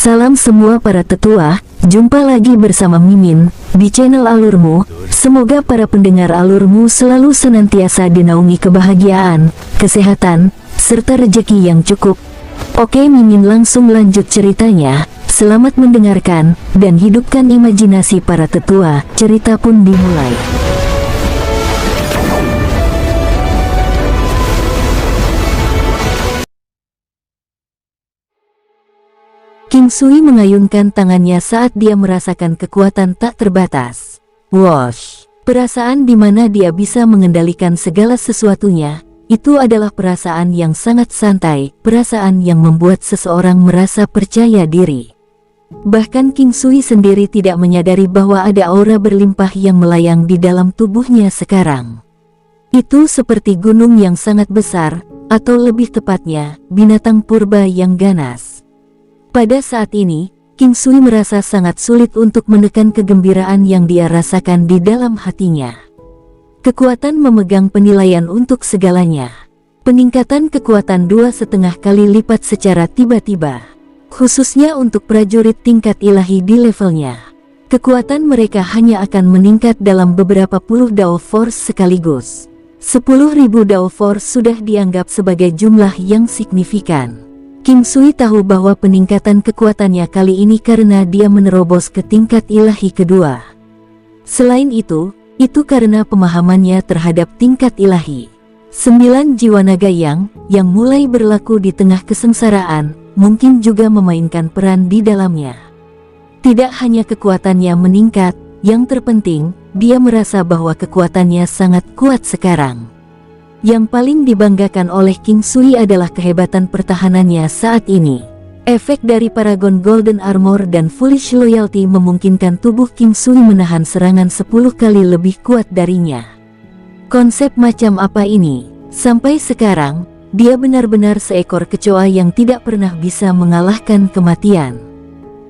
Salam semua para tetua, jumpa lagi bersama Mimin di channel Alurmu. Semoga para pendengar Alurmu selalu senantiasa dinaungi kebahagiaan, kesehatan, serta rezeki yang cukup. Oke, Mimin langsung lanjut ceritanya. Selamat mendengarkan dan hidupkan imajinasi para tetua. Cerita pun dimulai. King Sui mengayunkan tangannya saat dia merasakan kekuatan tak terbatas. Wosh! Perasaan di mana dia bisa mengendalikan segala sesuatunya, itu adalah perasaan yang sangat santai, perasaan yang membuat seseorang merasa percaya diri. Bahkan King Sui sendiri tidak menyadari bahwa ada aura berlimpah yang melayang di dalam tubuhnya sekarang. Itu seperti gunung yang sangat besar, atau lebih tepatnya, binatang purba yang ganas. Pada saat ini, King Sui merasa sangat sulit untuk menekan kegembiraan yang dia rasakan di dalam hatinya. Kekuatan memegang penilaian untuk segalanya. Peningkatan kekuatan 2,5 kali lipat secara tiba-tiba. Khususnya untuk prajurit tingkat ilahi di levelnya. Kekuatan mereka hanya akan meningkat dalam beberapa puluh Dao Force sekaligus. 10.000 Dao Force sudah dianggap sebagai jumlah yang signifikan. King Sui tahu bahwa peningkatan kekuatannya kali ini karena dia menerobos ke tingkat ilahi kedua. Selain itu karena pemahamannya terhadap tingkat ilahi. 9 jiwa naga yang mulai berlaku di tengah kesengsaraan, mungkin juga memainkan peran di dalamnya. Tidak hanya kekuatannya meningkat, yang terpenting, dia merasa bahwa kekuatannya sangat kuat sekarang. Yang paling dibanggakan oleh King Sui adalah kehebatan pertahanannya saat ini. Efek dari Paragon Golden Armor dan Foolish Loyalty memungkinkan tubuh King Sui menahan serangan 10 kali lebih kuat darinya. Konsep macam apa ini? Sampai sekarang, dia benar-benar seekor kecoa yang tidak pernah bisa mengalahkan kematian.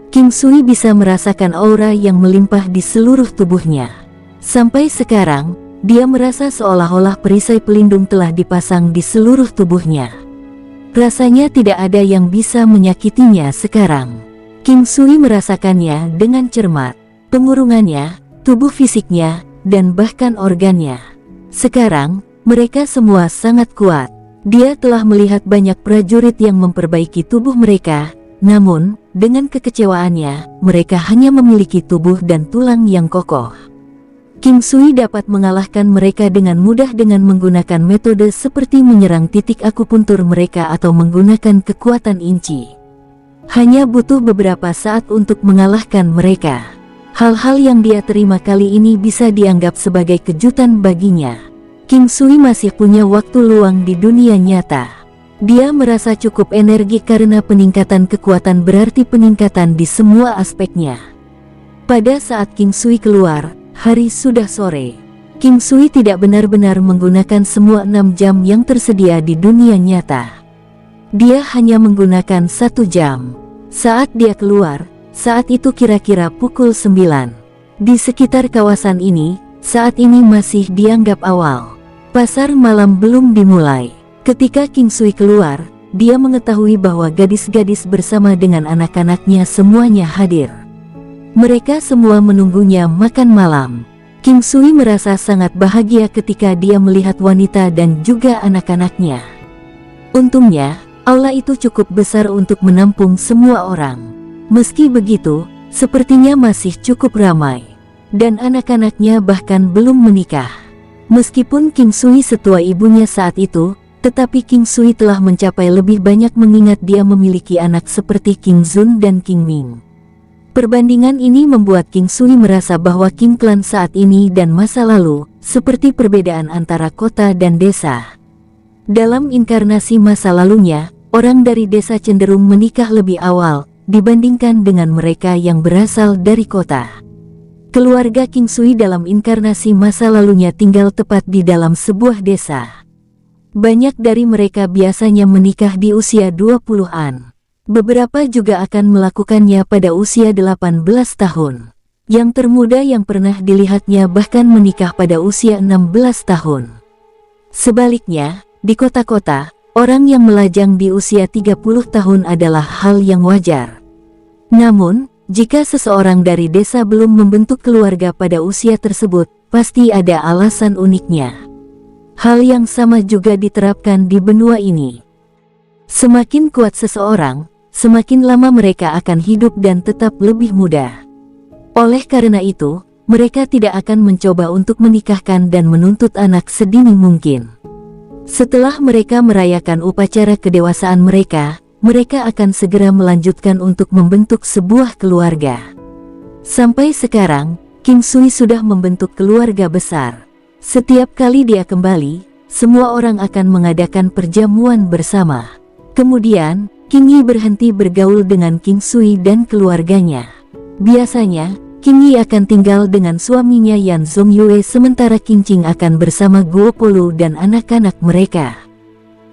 King Sui bisa merasakan aura yang melimpah di seluruh tubuhnya. Sampai sekarang, dia merasa seolah-olah perisai pelindung telah dipasang di seluruh tubuhnya. Rasanya tidak ada yang bisa menyakitinya sekarang. King Sui merasakannya dengan cermat. Pengurungannya, tubuh fisiknya, dan bahkan organnya. Sekarang, mereka semua sangat kuat. Dia telah melihat banyak prajurit yang memperbaiki tubuh mereka, namun, dengan kekecewaannya, mereka hanya memiliki tubuh dan tulang yang kokoh. King Sui dapat mengalahkan mereka dengan mudah dengan menggunakan metode seperti menyerang titik akupuntur mereka atau menggunakan kekuatan inci. Hanya butuh beberapa saat untuk mengalahkan mereka. Hal-hal yang dia terima kali ini bisa dianggap sebagai kejutan baginya. King Sui masih punya waktu luang di dunia nyata. Dia merasa cukup energi karena peningkatan kekuatan berarti peningkatan di semua aspeknya. Pada saat King Sui keluar, hari sudah sore. King Sui tidak benar-benar menggunakan semua 6 jam yang tersedia di dunia nyata. Dia hanya menggunakan 1 jam. Saat dia keluar, saat itu kira-kira pukul 9. Di sekitar kawasan ini, saat ini masih dianggap awal. Pasar malam belum dimulai. Ketika King Sui keluar, dia mengetahui bahwa gadis-gadis bersama dengan anak-anaknya semuanya hadir. Mereka semua menunggunya makan malam. King Sui merasa sangat bahagia ketika dia melihat wanita dan juga anak-anaknya. Untungnya, aula itu cukup besar untuk menampung semua orang. Meski begitu, sepertinya masih cukup ramai. Dan anak-anaknya bahkan belum menikah. Meskipun King Sui setua ibunya saat itu, tetapi King Sui telah mencapai lebih banyak mengingat dia memiliki anak seperti King Zun dan King Ming. Perbandingan ini membuat King Sui merasa bahwa King Clan saat ini dan masa lalu, seperti perbedaan antara kota dan desa. Dalam inkarnasi masa lalunya, orang dari desa cenderung menikah lebih awal, dibandingkan dengan mereka yang berasal dari kota. Keluarga King Sui dalam inkarnasi masa lalunya tinggal tepat di dalam sebuah desa. Banyak dari mereka biasanya menikah di usia 20-an. Beberapa juga akan melakukannya pada usia 18 tahun. Yang termuda yang pernah dilihatnya bahkan menikah pada usia 16 tahun. Sebaliknya, di kota-kota, orang yang melajang di usia 30 tahun adalah hal yang wajar. Namun, jika seseorang dari desa belum membentuk keluarga pada usia tersebut, pasti ada alasan uniknya. Hal yang sama juga diterapkan di benua ini. Semakin kuat seseorang, semakin lama mereka akan hidup dan tetap lebih muda. Oleh karena itu, mereka tidak akan mencoba untuk menikahkan dan menuntut anak sedini mungkin. Setelah mereka merayakan upacara kedewasaan mereka, mereka akan segera melanjutkan untuk membentuk sebuah keluarga. Sampai sekarang, King Sui sudah membentuk keluarga besar. Setiap kali dia kembali, semua orang akan mengadakan perjamuan bersama. Kemudian, King Yi berhenti bergaul dengan King Sui dan keluarganya. Biasanya, King Yi akan tinggal dengan suaminya Yan Zongyue sementara King Qing akan bersama Guo Polu dan anak-anak mereka.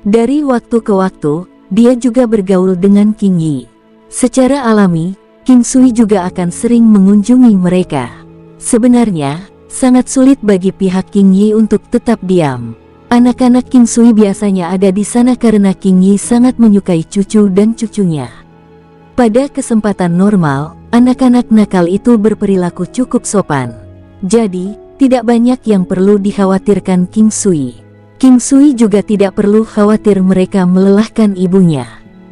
Dari waktu ke waktu, dia juga bergaul dengan King Yi. Secara alami, King Sui juga akan sering mengunjungi mereka. Sebenarnya, sangat sulit bagi pihak King Yi untuk tetap diam. Anak-anak King Sui biasanya ada di sana karena King Yi sangat menyukai cucu dan cucunya. Pada kesempatan normal, anak-anak nakal itu berperilaku cukup sopan. Jadi, tidak banyak yang perlu dikhawatirkan King Sui. King Sui juga tidak perlu khawatir mereka melelahkan ibunya.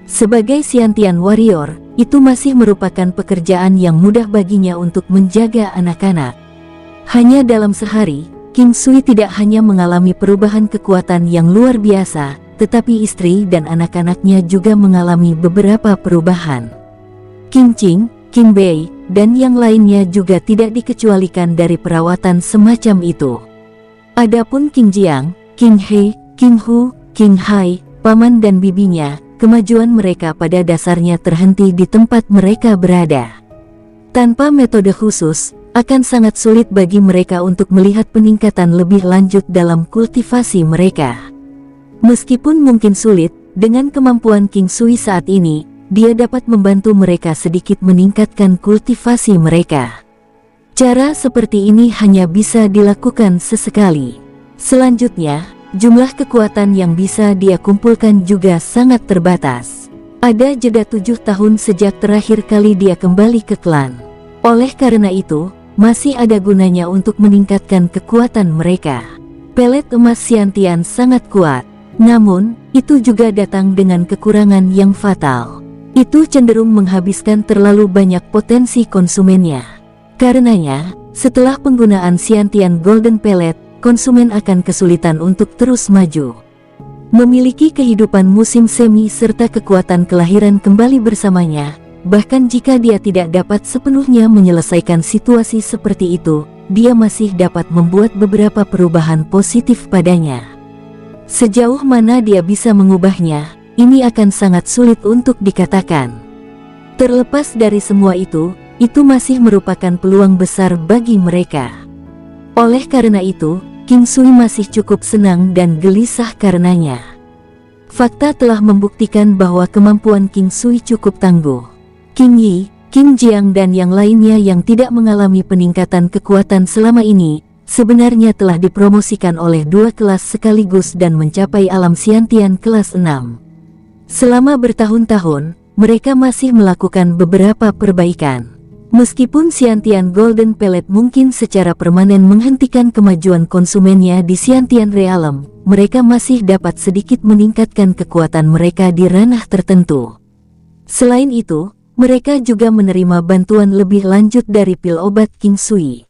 Sebagai Xiantian warrior, itu masih merupakan pekerjaan yang mudah baginya untuk menjaga anak-anak. Hanya dalam sehari, King Sui tidak hanya mengalami perubahan kekuatan yang luar biasa, tetapi istri dan anak-anaknya juga mengalami beberapa perubahan. King Qing, King Bei, dan yang lainnya juga tidak dikecualikan dari perawatan semacam itu. Adapun King Jiang, King He, King Hu, King Hai, paman dan bibinya, kemajuan mereka pada dasarnya terhenti di tempat mereka berada. Tanpa metode khusus, akan sangat sulit bagi mereka untuk melihat peningkatan lebih lanjut dalam kultivasi mereka. Meskipun mungkin sulit, dengan kemampuan King Sui saat ini, dia dapat membantu mereka sedikit meningkatkan kultivasi mereka. Cara seperti ini hanya bisa dilakukan sesekali. Selanjutnya, jumlah kekuatan yang bisa dia kumpulkan juga sangat terbatas. Ada jeda 7 tahun sejak terakhir kali dia kembali ke klan. Oleh karena itu, masih ada gunanya untuk meningkatkan kekuatan mereka. Pelet emas Xiantian sangat kuat, namun, itu juga datang dengan kekurangan yang fatal. Itu cenderung menghabiskan terlalu banyak potensi konsumennya. Karenanya, setelah penggunaan Xiantian Golden Pellet, konsumen akan kesulitan untuk terus maju. Memiliki kehidupan musim semi serta kekuatan kelahiran kembali bersamanya. Bahkan jika dia tidak dapat sepenuhnya menyelesaikan situasi seperti itu, dia masih dapat membuat beberapa perubahan positif padanya. Sejauh mana dia bisa mengubahnya, ini akan sangat sulit untuk dikatakan. Terlepas dari semua itu masih merupakan peluang besar bagi mereka. Oleh karena itu, King Sui masih cukup senang dan gelisah karenanya. Fakta telah membuktikan bahwa kemampuan King Sui cukup tangguh. King Yi, King Jiang dan yang lainnya yang tidak mengalami peningkatan kekuatan selama ini, sebenarnya telah dipromosikan oleh 2 kelas sekaligus dan mencapai alam Xiantian kelas 6. Selama bertahun-tahun, mereka masih melakukan beberapa perbaikan. Meskipun Xiantian Golden Pellet mungkin secara permanen menghentikan kemajuan konsumennya di Xiantian Realm, mereka masih dapat sedikit meningkatkan kekuatan mereka di ranah tertentu. Selain itu, mereka juga menerima bantuan lebih lanjut dari pil obat King Sui.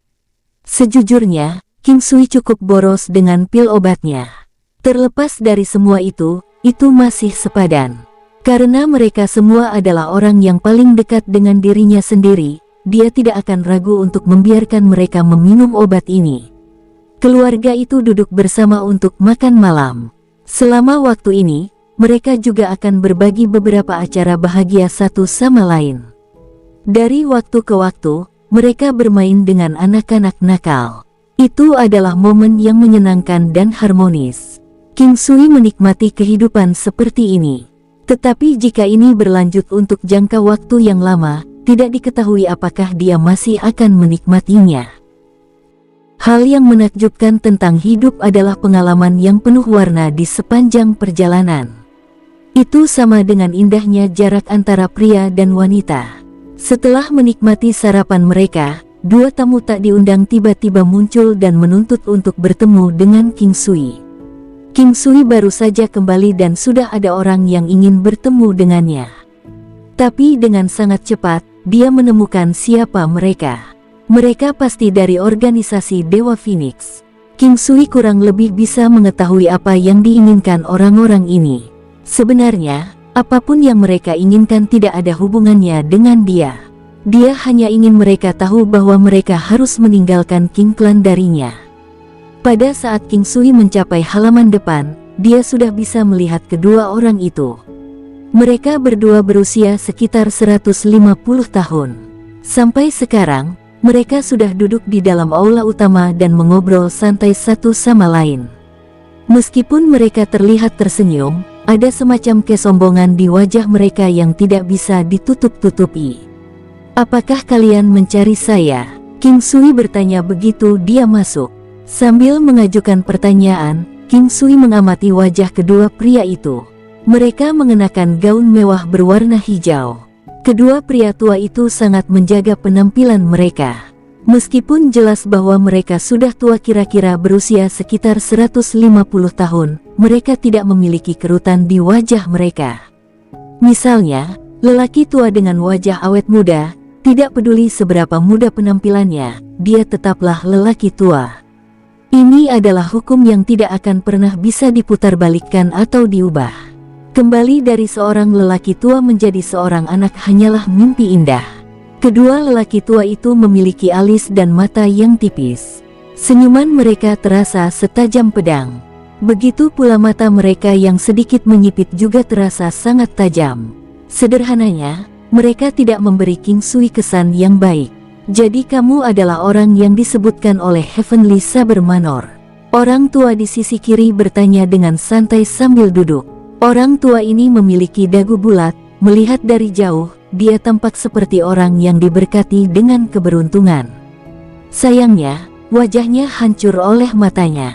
Sejujurnya, King Sui cukup boros dengan pil obatnya. Terlepas dari semua itu masih sepadan. Karena mereka semua adalah orang yang paling dekat dengan dirinya sendiri, dia tidak akan ragu untuk membiarkan mereka meminum obat ini. Keluarga itu duduk bersama untuk makan malam. Selama waktu ini, mereka juga akan berbagi beberapa acara bahagia satu sama lain. Dari waktu ke waktu, mereka bermain dengan anak-anak nakal. Itu adalah momen yang menyenangkan dan harmonis. King Sui menikmati kehidupan seperti ini. Tetapi jika ini berlanjut untuk jangka waktu yang lama, tidak diketahui apakah dia masih akan menikmatinya. Hal yang menakjubkan tentang hidup adalah pengalaman yang penuh warna di sepanjang perjalanan. Itu sama dengan indahnya jarak antara pria dan wanita. Setelah menikmati sarapan mereka, dua tamu tak diundang tiba-tiba muncul dan menuntut untuk bertemu dengan King Sui. King Sui baru saja kembali dan sudah ada orang yang ingin bertemu dengannya. Tapi dengan sangat cepat, dia menemukan siapa mereka. Mereka pasti dari organisasi Dewa Phoenix. King Sui kurang lebih bisa mengetahui apa yang diinginkan orang-orang ini. Sebenarnya, apapun yang mereka inginkan tidak ada hubungannya dengan dia. Dia hanya ingin mereka tahu bahwa mereka harus meninggalkan King Clan darinya. Pada saat King Sui mencapai halaman depan, dia sudah bisa melihat kedua orang itu. Mereka berdua berusia sekitar 150 tahun. Sampai sekarang, mereka sudah duduk di dalam aula utama dan mengobrol santai satu sama lain. Meskipun mereka terlihat tersenyum, ada semacam kesombongan di wajah mereka yang tidak bisa ditutup-tutupi. "Apakah kalian mencari saya?" King Sui bertanya begitu dia masuk. Sambil mengajukan pertanyaan, King Sui mengamati wajah kedua pria itu. Mereka mengenakan gaun mewah berwarna hijau. Kedua pria tua itu sangat menjaga penampilan mereka. Meskipun jelas bahwa mereka sudah tua kira-kira berusia sekitar 150 tahun, mereka tidak memiliki kerutan di wajah mereka. Misalnya, lelaki tua dengan wajah awet muda, tidak peduli seberapa muda penampilannya, dia tetaplah lelaki tua. Ini adalah hukum yang tidak akan pernah bisa diputarbalikkan atau diubah. Kembali dari seorang lelaki tua menjadi seorang anak hanyalah mimpi indah. Kedua lelaki tua itu memiliki alis dan mata yang tipis. Senyuman mereka terasa setajam pedang. Begitu pula mata mereka yang sedikit menyipit juga terasa sangat tajam. Sederhananya, mereka tidak memberi King Sui kesan yang baik. "Jadi kamu adalah orang yang disebutkan oleh Heavenly Saber Manor?" Orang tua di sisi kiri bertanya dengan santai sambil duduk. Orang tua ini memiliki dagu bulat, melihat dari jauh, dia tampak seperti orang yang diberkati dengan keberuntungan. Sayangnya, wajahnya hancur oleh matanya.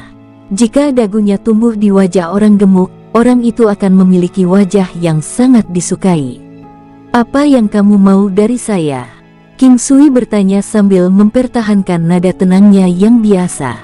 Jika dagunya tumbuh di wajah orang gemuk, orang itu akan memiliki wajah yang sangat disukai. "Apa yang kamu mau dari saya?" King Sui bertanya sambil mempertahankan nada tenangnya yang biasa.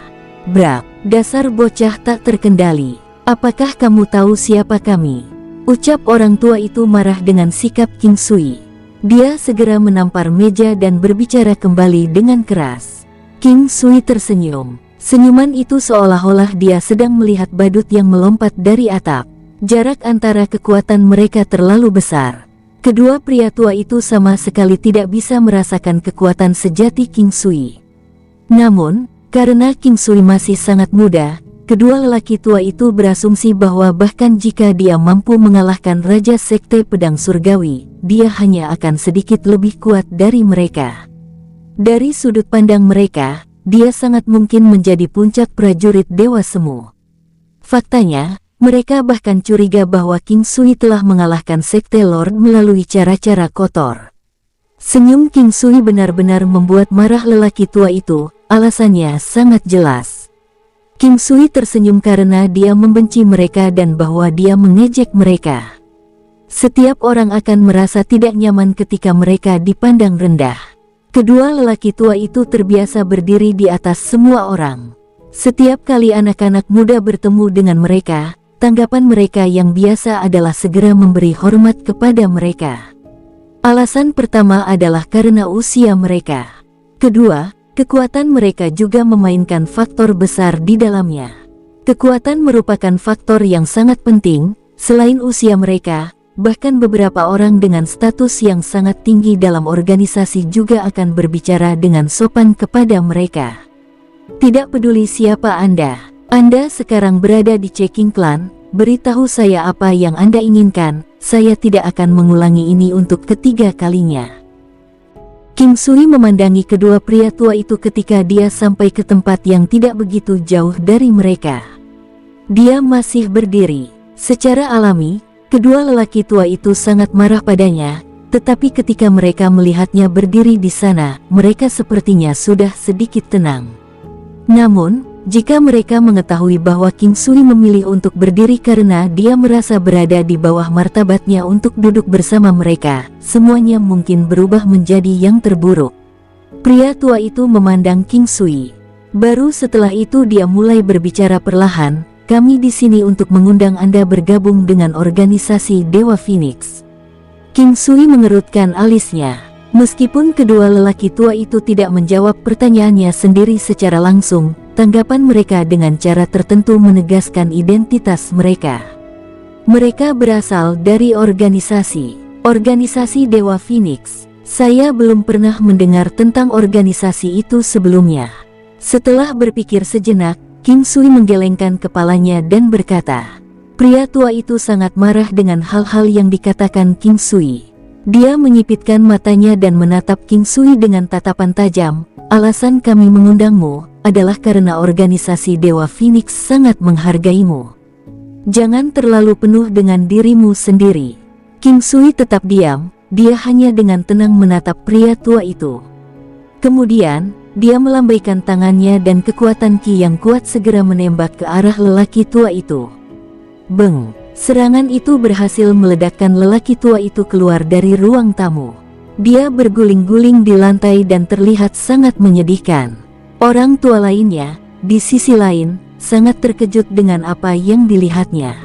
"Brak, dasar bocah tak terkendali. Apakah kamu tahu siapa kami?" Ucap orang tua itu marah dengan sikap King Sui. Dia segera menampar meja dan berbicara kembali dengan keras. King Sui tersenyum. Senyuman itu seolah-olah dia sedang melihat badut yang melompat dari atap. Jarak antara kekuatan mereka terlalu besar. Kedua pria tua itu sama sekali tidak bisa merasakan kekuatan sejati King Sui. Namun, karena King Sui masih sangat muda, kedua lelaki tua itu berasumsi bahwa bahkan jika dia mampu mengalahkan Raja Sekte Pedang Surgawi, dia hanya akan sedikit lebih kuat dari mereka. Dari sudut pandang mereka, dia sangat mungkin menjadi puncak prajurit Dewa Semu. Faktanya, mereka bahkan curiga bahwa King Sui telah mengalahkan Sekte Lord melalui cara-cara kotor. Senyum King Sui benar-benar membuat marah lelaki tua itu, alasannya sangat jelas. King Sui tersenyum karena dia membenci mereka dan bahwa dia mengejek mereka. Setiap orang akan merasa tidak nyaman ketika mereka dipandang rendah. Kedua lelaki tua itu terbiasa berdiri di atas semua orang. Setiap kali anak-anak muda bertemu dengan mereka, tanggapan mereka yang biasa adalah segera memberi hormat kepada mereka. Alasan pertama adalah karena usia mereka. Kedua, kekuatan mereka juga memainkan faktor besar di dalamnya. Kekuatan merupakan faktor yang sangat penting. Selain usia mereka, bahkan beberapa orang dengan status yang sangat tinggi dalam organisasi juga akan berbicara dengan sopan kepada mereka. Tidak peduli siapa Anda sekarang berada di King Clan, beritahu saya apa yang Anda inginkan, saya tidak akan mengulangi ini untuk ketiga kalinya. King Sui memandangi kedua pria tua itu ketika dia sampai ke tempat yang tidak begitu jauh dari mereka. Dia masih berdiri. Secara alami, kedua lelaki tua itu sangat marah padanya, tetapi ketika mereka melihatnya berdiri di sana, mereka sepertinya sudah sedikit tenang. Namun, Jika mereka mengetahui bahwa King Sui memilih untuk berdiri karena dia merasa berada di bawah martabatnya untuk duduk bersama mereka, semuanya mungkin berubah menjadi yang terburuk. Pria tua itu memandang King Sui. Baru setelah itu dia mulai berbicara perlahan, "Kami di sini untuk mengundang Anda bergabung dengan organisasi Dewa Phoenix." King Sui mengerutkan alisnya. Meskipun kedua lelaki tua itu tidak menjawab pertanyaannya sendiri secara langsung, tanggapan mereka dengan cara tertentu menegaskan identitas mereka. Mereka berasal dari organisasi Dewa Phoenix. Saya belum pernah mendengar tentang organisasi itu sebelumnya. Setelah berpikir sejenak, King Sui menggelengkan kepalanya dan berkata, pria tua itu sangat marah dengan hal-hal yang dikatakan King Sui. Dia menyipitkan matanya dan menatap King Sui dengan tatapan tajam. "Alasan kami mengundangmu adalah karena organisasi Dewa Phoenix sangat menghargaimu. Jangan terlalu penuh dengan dirimu sendiri." King Sui tetap diam, dia hanya dengan tenang menatap pria tua itu. Kemudian, dia melambaikan tangannya dan kekuatan ki yang kuat segera menembak ke arah lelaki tua itu. Beng! Serangan itu berhasil meledakkan lelaki tua itu keluar dari ruang tamu. Dia berguling-guling di lantai dan terlihat sangat menyedihkan. Orang tua lainnya, di sisi lain, sangat terkejut dengan apa yang dilihatnya.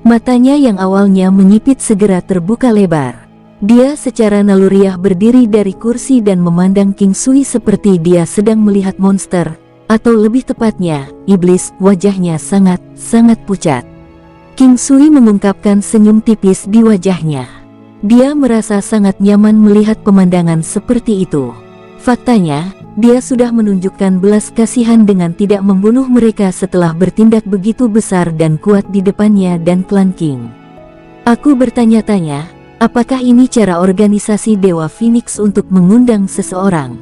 Matanya yang awalnya menyipit segera terbuka lebar. Dia secara naluriah berdiri dari kursi dan memandang King Sui seperti dia sedang melihat monster, atau lebih tepatnya, iblis. Wajahnya sangat pucat. King Sui mengungkapkan senyum tipis di wajahnya. Dia merasa sangat nyaman melihat pemandangan seperti itu. Faktanya, dia sudah menunjukkan belas kasihan dengan tidak membunuh mereka setelah bertindak begitu besar dan kuat di depannya dan klan King. Aku bertanya-tanya, apakah ini cara organisasi Dewa Phoenix untuk mengundang seseorang?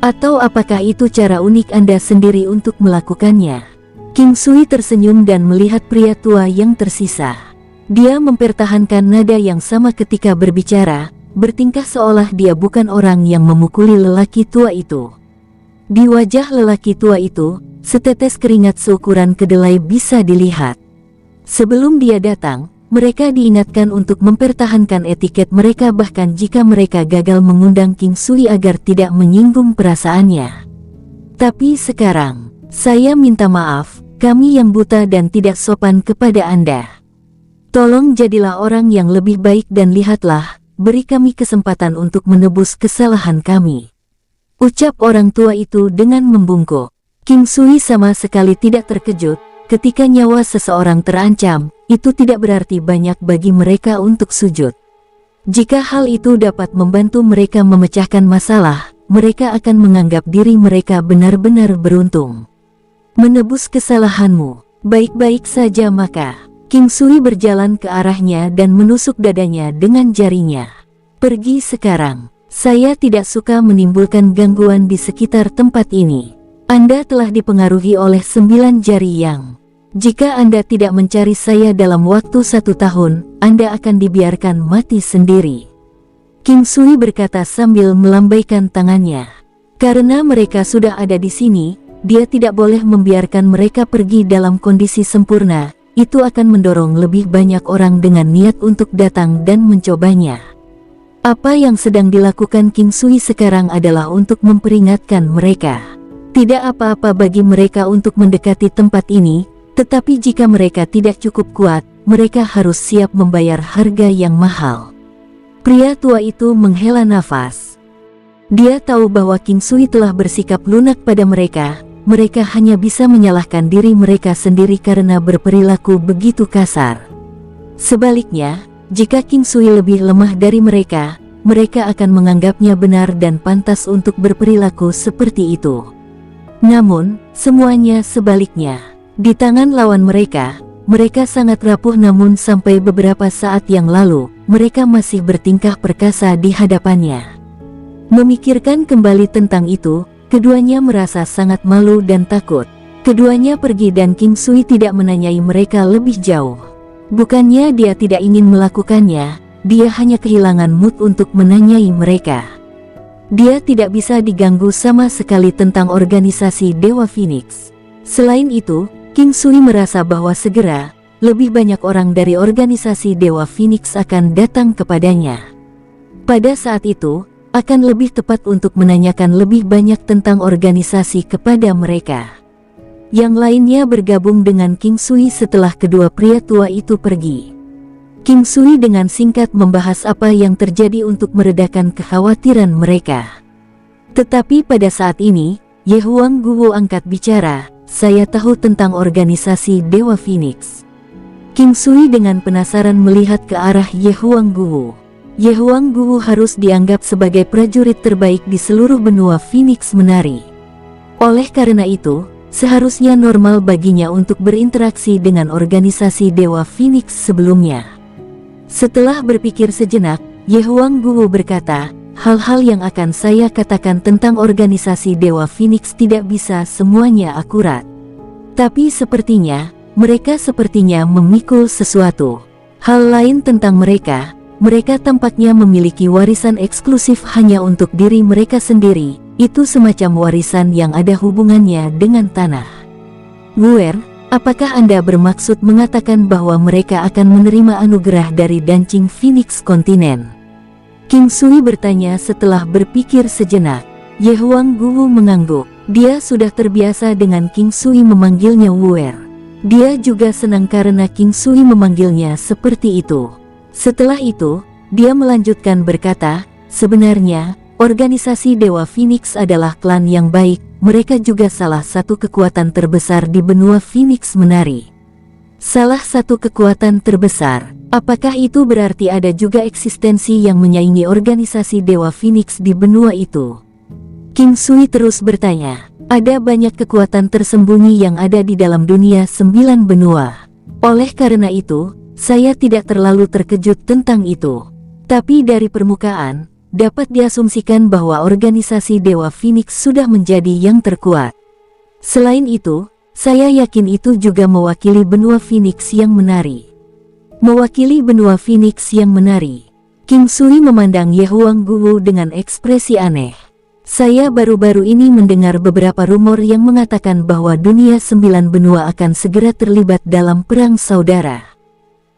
Atau apakah itu cara unik Anda sendiri untuk melakukannya? King Sui tersenyum dan melihat pria tua yang tersisa. Dia mempertahankan nada yang sama ketika berbicara, bertingkah seolah dia bukan orang yang memukuli lelaki tua itu. Di wajah lelaki tua itu, setetes keringat seukuran kedelai bisa dilihat. Sebelum dia datang, mereka diingatkan untuk mempertahankan etiket mereka bahkan jika mereka gagal mengundang King Sui agar tidak menyinggung perasaannya. Tapi sekarang, saya minta maaf. Kami yang buta dan tidak sopan kepada Anda. Tolong jadilah orang yang lebih baik dan lihatlah, beri kami kesempatan untuk menebus kesalahan kami. Ucap orang tua itu dengan membungkuk. King Sui sama sekali tidak terkejut, ketika nyawa seseorang terancam, itu tidak berarti banyak bagi mereka untuk sujud. Jika hal itu dapat membantu mereka memecahkan masalah, mereka akan menganggap diri mereka benar-benar beruntung. Menebus kesalahanmu, baik-baik saja. Maka King Sui berjalan ke arahnya dan menusuk dadanya dengan jarinya. Pergi sekarang, saya tidak suka menimbulkan gangguan di sekitar tempat ini. Anda telah dipengaruhi oleh 9 jari yang. Jika Anda tidak mencari saya dalam waktu 1 tahun, Anda akan dibiarkan mati sendiri. King Sui berkata sambil melambaikan tangannya. Karena mereka sudah ada di sini, dia tidak boleh membiarkan mereka pergi dalam kondisi sempurna. Itu akan mendorong lebih banyak orang dengan niat untuk datang dan mencobanya. Apa yang sedang dilakukan King Sui sekarang adalah untuk memperingatkan mereka. Tidak apa-apa bagi mereka untuk mendekati tempat ini, tetapi jika mereka tidak cukup kuat, mereka harus siap membayar harga yang mahal. Pria tua itu menghela nafas. Dia tahu bahwa King Sui telah bersikap lunak pada mereka. Mereka hanya bisa menyalahkan diri mereka sendiri karena berperilaku begitu kasar. Sebaliknya, jika King Sui lebih lemah dari mereka, mereka akan menganggapnya benar dan pantas untuk berperilaku seperti itu. Namun, semuanya sebaliknya. Di tangan lawan mereka, mereka sangat rapuh namun sampai beberapa saat yang lalu, mereka masih bertingkah perkasa di hadapannya. Memikirkan kembali tentang itu, keduanya merasa sangat malu dan takut. Keduanya pergi dan King Sui tidak menanyai mereka lebih jauh. Bukannya dia tidak ingin melakukannya, dia hanya kehilangan mood untuk menanyai mereka. Dia tidak bisa diganggu sama sekali tentang organisasi Dewa Phoenix. Selain itu, King Sui merasa bahwa segera, lebih banyak orang dari organisasi Dewa Phoenix akan datang kepadanya. Pada saat itu, akan lebih tepat untuk menanyakan lebih banyak tentang organisasi kepada mereka. Yang lainnya bergabung dengan King Sui setelah kedua pria tua itu pergi. King Sui dengan singkat membahas apa yang terjadi untuk meredakan kekhawatiran mereka. Tetapi pada saat ini, Ye Huang Guo angkat bicara, "Saya tahu tentang organisasi Dewa Phoenix." King Sui dengan penasaran melihat ke arah Ye Huang Guo. Ye Huang Guo harus dianggap sebagai prajurit terbaik di seluruh benua Phoenix Menari. Oleh karena itu, seharusnya normal baginya untuk berinteraksi dengan organisasi Dewa Phoenix sebelumnya. Setelah berpikir sejenak, Ye Huang Guo berkata, "Hal-hal yang akan saya katakan tentang organisasi Dewa Phoenix tidak bisa semuanya akurat. Tapi sepertinya, mereka memikul sesuatu. Hal lain tentang mereka tampaknya memiliki warisan eksklusif hanya untuk diri mereka sendiri, itu semacam warisan yang ada hubungannya dengan tanah." "Guer, apakah Anda bermaksud mengatakan bahwa mereka akan menerima anugerah dari Dancing Phoenix Kontinen?" King Sui bertanya setelah berpikir sejenak. Ye Huang Guo mengangguk. Dia sudah terbiasa dengan King Sui memanggilnya Guer. Dia juga senang karena King Sui memanggilnya seperti itu. Setelah itu, dia melanjutkan berkata, "Sebenarnya, organisasi Dewa Phoenix adalah klan yang baik, mereka juga salah satu kekuatan terbesar di benua Phoenix Menari." "Salah satu kekuatan terbesar, apakah itu berarti ada juga eksistensi yang menyaingi organisasi Dewa Phoenix di benua itu?" King Sui terus bertanya. "Ada banyak kekuatan tersembunyi yang ada di dalam dunia 9 benua. Oleh karena itu, saya tidak terlalu terkejut tentang itu. Tapi dari permukaan, dapat diasumsikan bahwa organisasi Dewa Phoenix sudah menjadi yang terkuat. Selain itu, saya yakin itu juga mewakili benua Phoenix yang menari." "Mewakili benua Phoenix yang menari." King Sui memandang Ye Huang Guo dengan ekspresi aneh. "Saya baru-baru ini mendengar beberapa rumor yang mengatakan bahwa dunia 9 benua akan segera terlibat dalam perang saudara.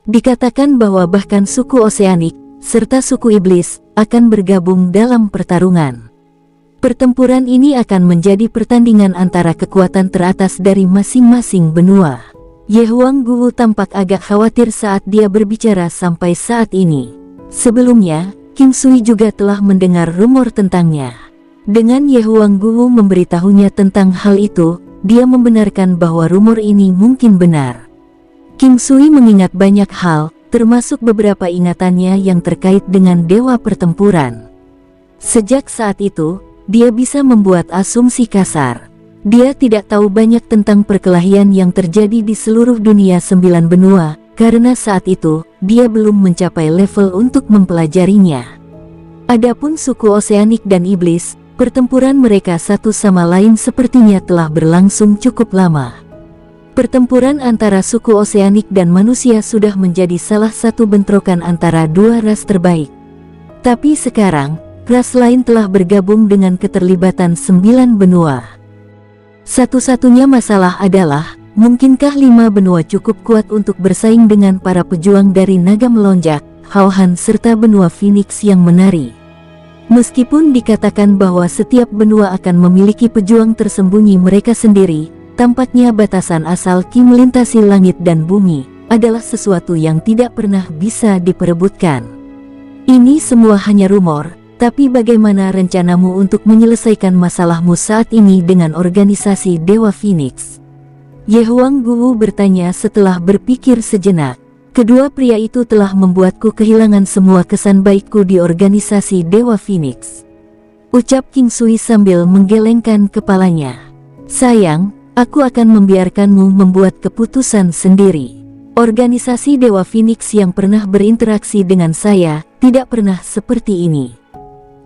Dikatakan bahwa bahkan suku Oseanik, serta suku Iblis, akan bergabung dalam pertarungan. Pertempuran ini akan menjadi pertandingan antara kekuatan teratas dari masing-masing benua." Ye Huang Guo tampak agak khawatir saat dia berbicara sampai saat ini. Sebelumnya, King Sui juga telah mendengar rumor tentangnya. Dengan Ye Huang Guo memberitahunya tentang hal itu, dia membenarkan bahwa rumor ini mungkin benar. King Sui mengingat banyak hal, termasuk beberapa ingatannya yang terkait dengan dewa pertempuran. Sejak saat itu, dia bisa membuat asumsi kasar. Dia tidak tahu banyak tentang perkelahian yang terjadi di seluruh dunia 9 benua, karena saat itu, dia belum mencapai level untuk mempelajarinya. Adapun suku Oseanik dan Iblis, pertempuran mereka satu sama lain sepertinya telah berlangsung cukup lama. Pertempuran antara suku Oseanik dan manusia sudah menjadi salah satu bentrokan antara dua ras terbaik. Tapi sekarang, ras lain telah bergabung dengan keterlibatan 9 benua. Satu-satunya masalah adalah, mungkinkah 5 benua cukup kuat untuk bersaing dengan para pejuang dari naga melonjak, Hao-Han serta benua Phoenix yang menari? Meskipun dikatakan bahwa setiap benua akan memiliki pejuang tersembunyi mereka sendiri, tampaknya batasan asal Qi melintasi langit dan bumi adalah sesuatu yang tidak pernah bisa diperebutkan. Ini semua hanya rumor, tapi bagaimana rencanamu untuk menyelesaikan masalahmu saat ini dengan organisasi Dewa Phoenix?" Ye Huang Guo bertanya setelah berpikir sejenak. Kedua pria itu telah membuatku kehilangan semua kesan baikku di organisasi Dewa Phoenix. Ucap King Sui sambil menggelengkan kepalanya. "Sayang, aku akan membiarkanmu membuat keputusan sendiri. Organisasi Dewa Phoenix yang pernah berinteraksi dengan saya, tidak pernah seperti ini.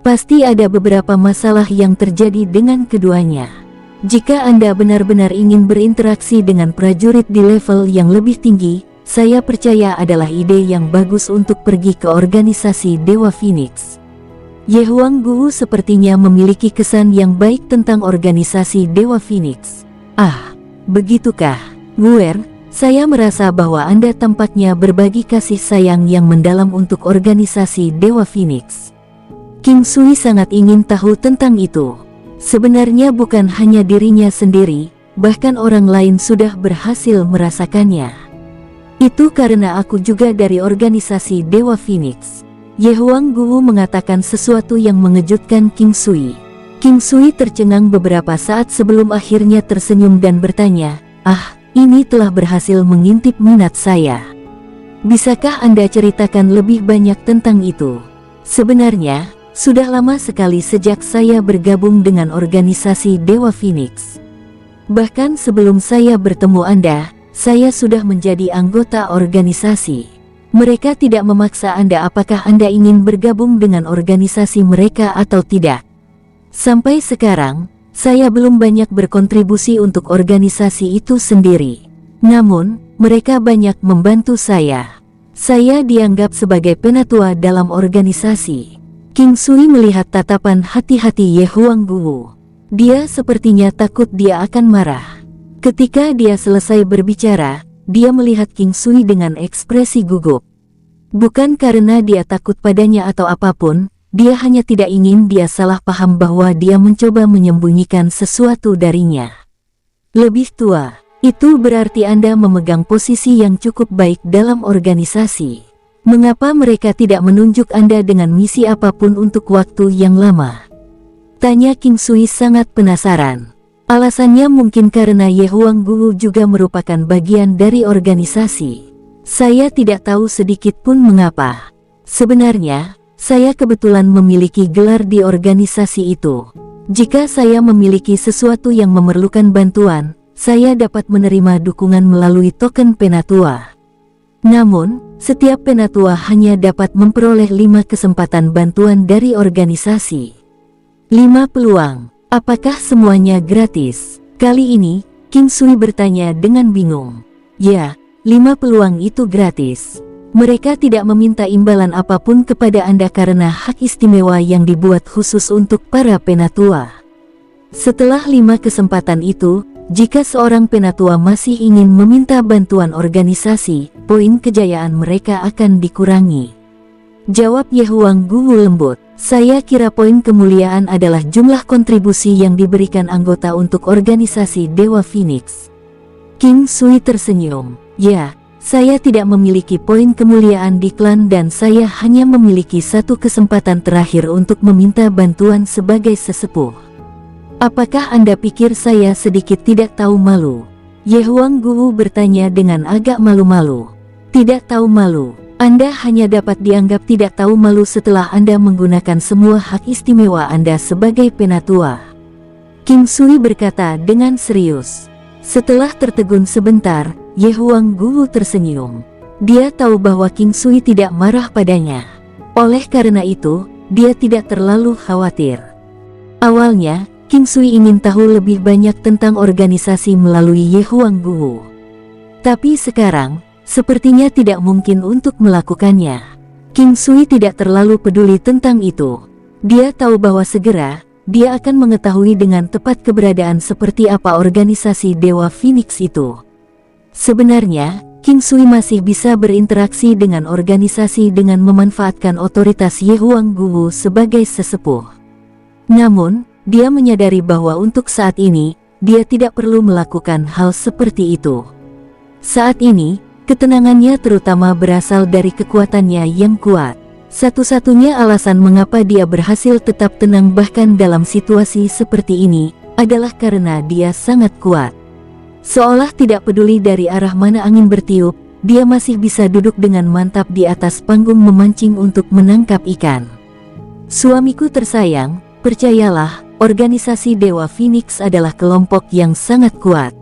Pasti ada beberapa masalah yang terjadi dengan keduanya. Jika Anda benar-benar ingin berinteraksi dengan prajurit di level yang lebih tinggi, saya percaya adalah ide yang bagus untuk pergi ke organisasi Dewa Phoenix." Ye Huang Guo sepertinya memiliki kesan yang baik tentang organisasi Dewa Phoenix. begitukah? Guer, saya merasa bahwa Anda tampaknya berbagi kasih sayang yang mendalam untuk organisasi Dewa Phoenix. King Sui sangat ingin tahu tentang itu. Sebenarnya bukan hanya dirinya sendiri, bahkan orang lain sudah berhasil merasakannya. Itu karena aku juga dari organisasi Dewa Phoenix. Ye Huang Guwu mengatakan sesuatu yang mengejutkan King Sui. King Sui tercengang beberapa saat sebelum akhirnya tersenyum dan bertanya, ini telah berhasil mengintip minat saya. Bisakah Anda ceritakan lebih banyak tentang itu? Sebenarnya, sudah lama sekali sejak saya bergabung dengan organisasi Dewa Phoenix. Bahkan sebelum saya bertemu Anda, saya sudah menjadi anggota organisasi. Mereka tidak memaksa Anda apakah Anda ingin bergabung dengan organisasi mereka atau tidak. Sampai sekarang, saya belum banyak berkontribusi untuk organisasi itu sendiri. Namun, mereka banyak membantu saya. Saya dianggap sebagai penatua dalam organisasi. King Sui melihat tatapan hati-hati Ye Huang Guwu. Dia sepertinya takut dia akan marah. Ketika dia selesai berbicara, dia melihat King Sui dengan ekspresi gugup. Bukan karena dia takut padanya atau apapun, dia hanya tidak ingin dia salah paham bahwa dia mencoba menyembunyikan sesuatu darinya. Lebih tua, itu berarti Anda memegang posisi yang cukup baik dalam organisasi. Mengapa mereka tidak menunjuk Anda dengan misi apapun untuk waktu yang lama? Tanya King Sui sangat penasaran. Alasannya mungkin karena Ye Huang Guwu juga merupakan bagian dari organisasi. Saya tidak tahu sedikit pun mengapa. Sebenarnya, saya kebetulan memiliki gelar di organisasi itu. Jika saya memiliki sesuatu yang memerlukan bantuan, saya dapat menerima dukungan melalui token penatua. Namun, setiap penatua hanya dapat memperoleh 5 kesempatan bantuan dari organisasi. 5 peluang. Apakah semuanya gratis? Kali ini, King Sui bertanya dengan bingung. Ya, 5 peluang itu gratis. Mereka tidak meminta imbalan apapun kepada Anda karena hak istimewa yang dibuat khusus untuk para penatua. Setelah 5 kesempatan itu, jika seorang penatua masih ingin meminta bantuan organisasi, poin kejayaan mereka akan dikurangi. Jawab Ye Huang Guwu lembut. Saya kira poin kemuliaan adalah jumlah kontribusi yang diberikan anggota untuk organisasi Dewa Phoenix. King Sui tersenyum. Ya, saya tidak memiliki poin kemuliaan di klan dan saya hanya memiliki 1 kesempatan terakhir untuk meminta bantuan sebagai sesepuh. Apakah Anda pikir saya sedikit tidak tahu malu? Ye Huang Guwu bertanya dengan agak malu-malu. Tidak tahu malu. Anda hanya dapat dianggap tidak tahu malu setelah Anda menggunakan semua hak istimewa Anda sebagai penatua. King Sui berkata dengan serius. Setelah tertegun sebentar, Ye Huang Guwu tersenyum. Dia tahu bahwa King Sui tidak marah padanya. Oleh karena itu, dia tidak terlalu khawatir. Awalnya, King Sui ingin tahu lebih banyak tentang organisasi melalui Ye Huang Guwu. Tapi sekarang, sepertinya tidak mungkin untuk melakukannya. King Sui tidak terlalu peduli tentang itu. Dia tahu bahwa segera, dia akan mengetahui dengan tepat keberadaan seperti apa organisasi Dewa Phoenix itu. Sebenarnya, King Sui masih bisa berinteraksi dengan organisasi dengan memanfaatkan otoritas Ye Huang Guwu sebagai sesepuh. Namun, dia menyadari bahwa untuk saat ini, dia tidak perlu melakukan hal seperti itu. Saat ini, ketenangannya terutama berasal dari kekuatannya yang kuat. Satu-satunya alasan mengapa dia berhasil tetap tenang bahkan dalam situasi seperti ini, adalah karena dia sangat kuat. Seolah tidak peduli dari arah mana angin bertiup, dia masih bisa duduk dengan mantap di atas panggung memancing untuk menangkap ikan. Suamiku tersayang, percayalah, organisasi Dewa Phoenix adalah kelompok yang sangat kuat.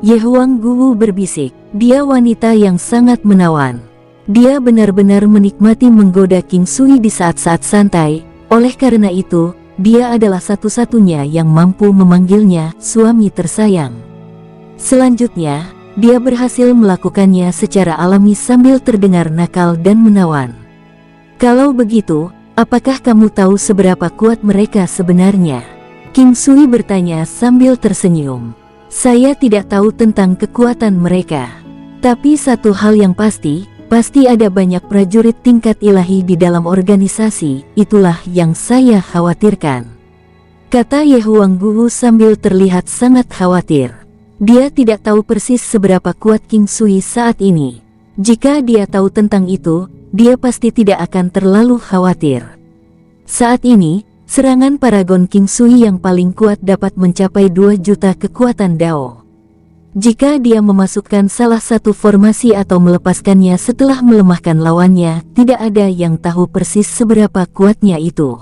Ye Huang Guwu berbisik. Dia wanita yang sangat menawan. Dia benar-benar menikmati menggoda King Sui di saat-saat santai. Oleh karena itu, dia adalah satu-satunya yang mampu memanggilnya suami tersayang. Selanjutnya, dia berhasil melakukannya secara alami sambil terdengar nakal dan menawan. Kalau begitu, apakah kamu tahu seberapa kuat mereka sebenarnya? King Sui bertanya sambil tersenyum. Saya tidak tahu tentang kekuatan mereka. Tapi satu hal yang pasti ada banyak prajurit tingkat ilahi di dalam organisasi, itulah yang saya khawatirkan. Kata Ye Huangguo sambil terlihat sangat khawatir. Dia tidak tahu persis seberapa kuat King Sui saat ini. Jika dia tahu tentang itu, dia pasti tidak akan terlalu khawatir. Saat ini, serangan Paragon King Sui yang paling kuat dapat mencapai 2 juta kekuatan Dao. Jika dia memasukkan salah satu formasi atau melepaskannya setelah melemahkan lawannya, tidak ada yang tahu persis seberapa kuatnya itu.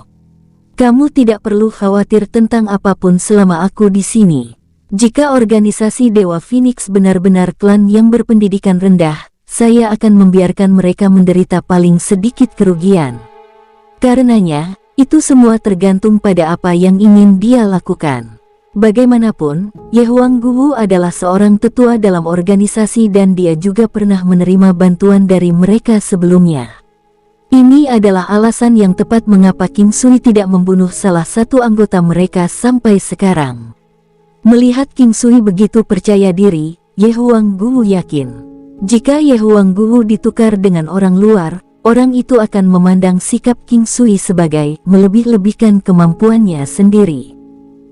Kamu tidak perlu khawatir tentang apapun selama aku di sini. Jika organisasi Dewa Phoenix benar-benar klan yang berpendidikan rendah, saya akan membiarkan mereka menderita paling sedikit kerugian. Karenanya, itu semua tergantung pada apa yang ingin dia lakukan. Bagaimanapun, Ye Huangguo adalah seorang tetua dalam organisasi dan dia juga pernah menerima bantuan dari mereka sebelumnya. Ini adalah alasan yang tepat mengapa King Sui tidak membunuh salah satu anggota mereka sampai sekarang. Melihat King Sui begitu percaya diri, Ye Huangguo yakin, jika Ye Huangguo ditukar dengan orang luar, orang itu akan memandang sikap King Sui sebagai melebih-lebihkan kemampuannya sendiri.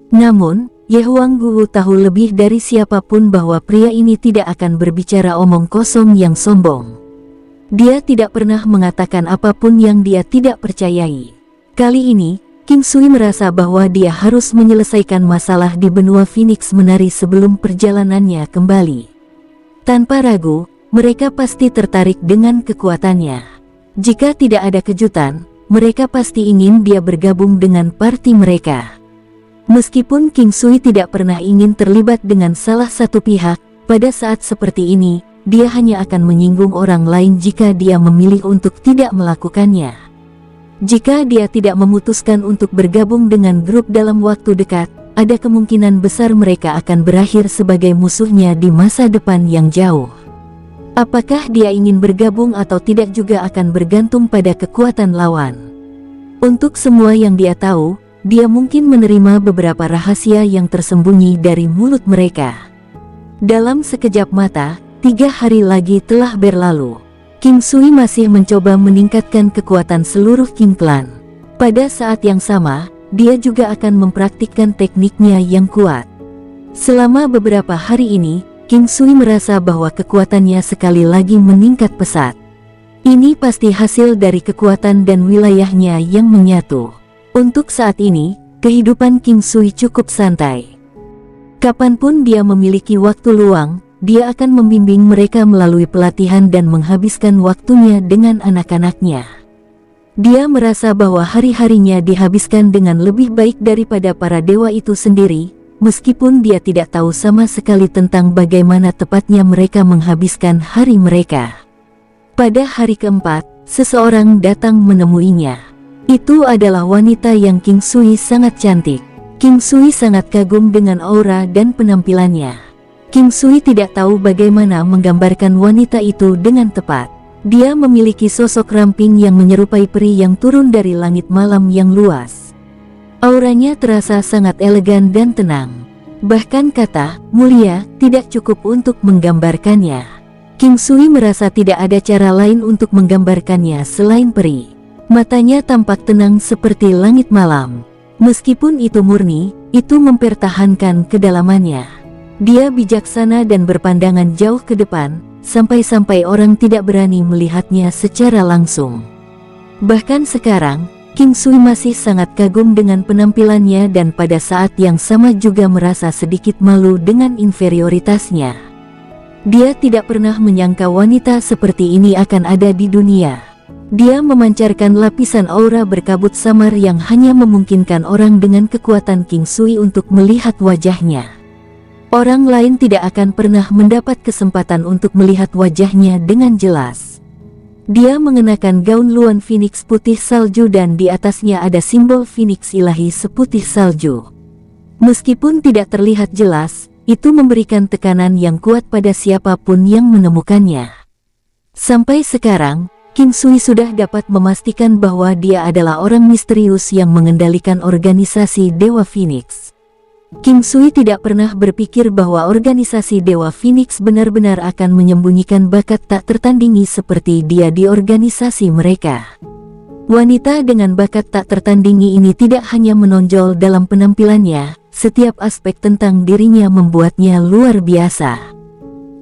Namun, Ye Huangguo tahu lebih dari siapapun bahwa pria ini tidak akan berbicara omong kosong yang sombong. Dia tidak pernah mengatakan apapun yang dia tidak percayai. Kali ini, King Sui merasa bahwa dia harus menyelesaikan masalah di benua Phoenix Menari sebelum perjalanannya kembali. Tanpa ragu, mereka pasti tertarik dengan kekuatannya. Jika tidak ada kejutan, mereka pasti ingin dia bergabung dengan parti mereka. Meskipun King Sui tidak pernah ingin terlibat dengan salah satu pihak, pada saat seperti ini, dia hanya akan menyinggung orang lain jika dia memilih untuk tidak melakukannya. Jika dia tidak memutuskan untuk bergabung dengan grup dalam waktu dekat, ada kemungkinan besar mereka akan berakhir sebagai musuhnya di masa depan yang jauh. Apakah dia ingin bergabung atau tidak juga akan bergantung pada kekuatan lawan. Untuk semua yang dia tahu, dia mungkin menerima beberapa rahasia yang tersembunyi dari mulut mereka. Dalam sekejap mata, 3 hari lagi telah berlalu. King Sui masih mencoba meningkatkan kekuatan seluruh King Clan. Pada saat yang sama, dia juga akan mempraktikkan tekniknya yang kuat. Selama beberapa hari ini, King Sui merasa bahwa kekuatannya sekali lagi meningkat pesat. Ini pasti hasil dari kekuatan dan wilayahnya yang menyatu. Untuk saat ini, kehidupan King Sui cukup santai. Kapanpun dia memiliki waktu luang, dia akan membimbing mereka melalui pelatihan dan menghabiskan waktunya dengan anak-anaknya. Dia merasa bahwa hari-harinya dihabiskan dengan lebih baik daripada para dewa itu sendiri, meskipun dia tidak tahu sama sekali tentang bagaimana tepatnya mereka menghabiskan hari mereka. Pada hari keempat, seseorang datang menemuinya. Itu adalah wanita yang King Sui sangat cantik. King Sui sangat kagum dengan aura dan penampilannya. King Sui tidak tahu bagaimana menggambarkan wanita itu dengan tepat. Dia memiliki sosok ramping yang menyerupai peri yang turun dari langit malam yang luas. Auranya terasa sangat elegan dan tenang. Bahkan kata mulia tidak cukup untuk menggambarkannya. King Sui merasa tidak ada cara lain untuk menggambarkannya selain peri. Matanya tampak tenang seperti langit malam. Meskipun itu murni, itu mempertahankan kedalamannya. Dia bijaksana dan berpandangan jauh ke depan, sampai-sampai orang tidak berani melihatnya secara langsung. Bahkan sekarang, King Sui masih sangat kagum dengan penampilannya dan pada saat yang sama juga merasa sedikit malu dengan inferioritasnya. Dia tidak pernah menyangka wanita seperti ini akan ada di dunia. Dia memancarkan lapisan aura berkabut samar yang hanya memungkinkan orang dengan kekuatan King Sui untuk melihat wajahnya. Orang lain tidak akan pernah mendapat kesempatan untuk melihat wajahnya dengan jelas. Dia mengenakan gaun luan Phoenix putih salju dan di atasnya ada simbol Phoenix ilahi seputih salju. Meskipun tidak terlihat jelas, itu memberikan tekanan yang kuat pada siapapun yang menemukannya. Sampai sekarang, King Sui sudah dapat memastikan bahwa dia adalah orang misterius yang mengendalikan organisasi Dewa Phoenix. King Sui tidak pernah berpikir bahwa organisasi Dewa Phoenix benar-benar akan menyembunyikan bakat tak tertandingi seperti dia di organisasi mereka. Wanita dengan bakat tak tertandingi ini tidak hanya menonjol dalam penampilannya, setiap aspek tentang dirinya membuatnya luar biasa.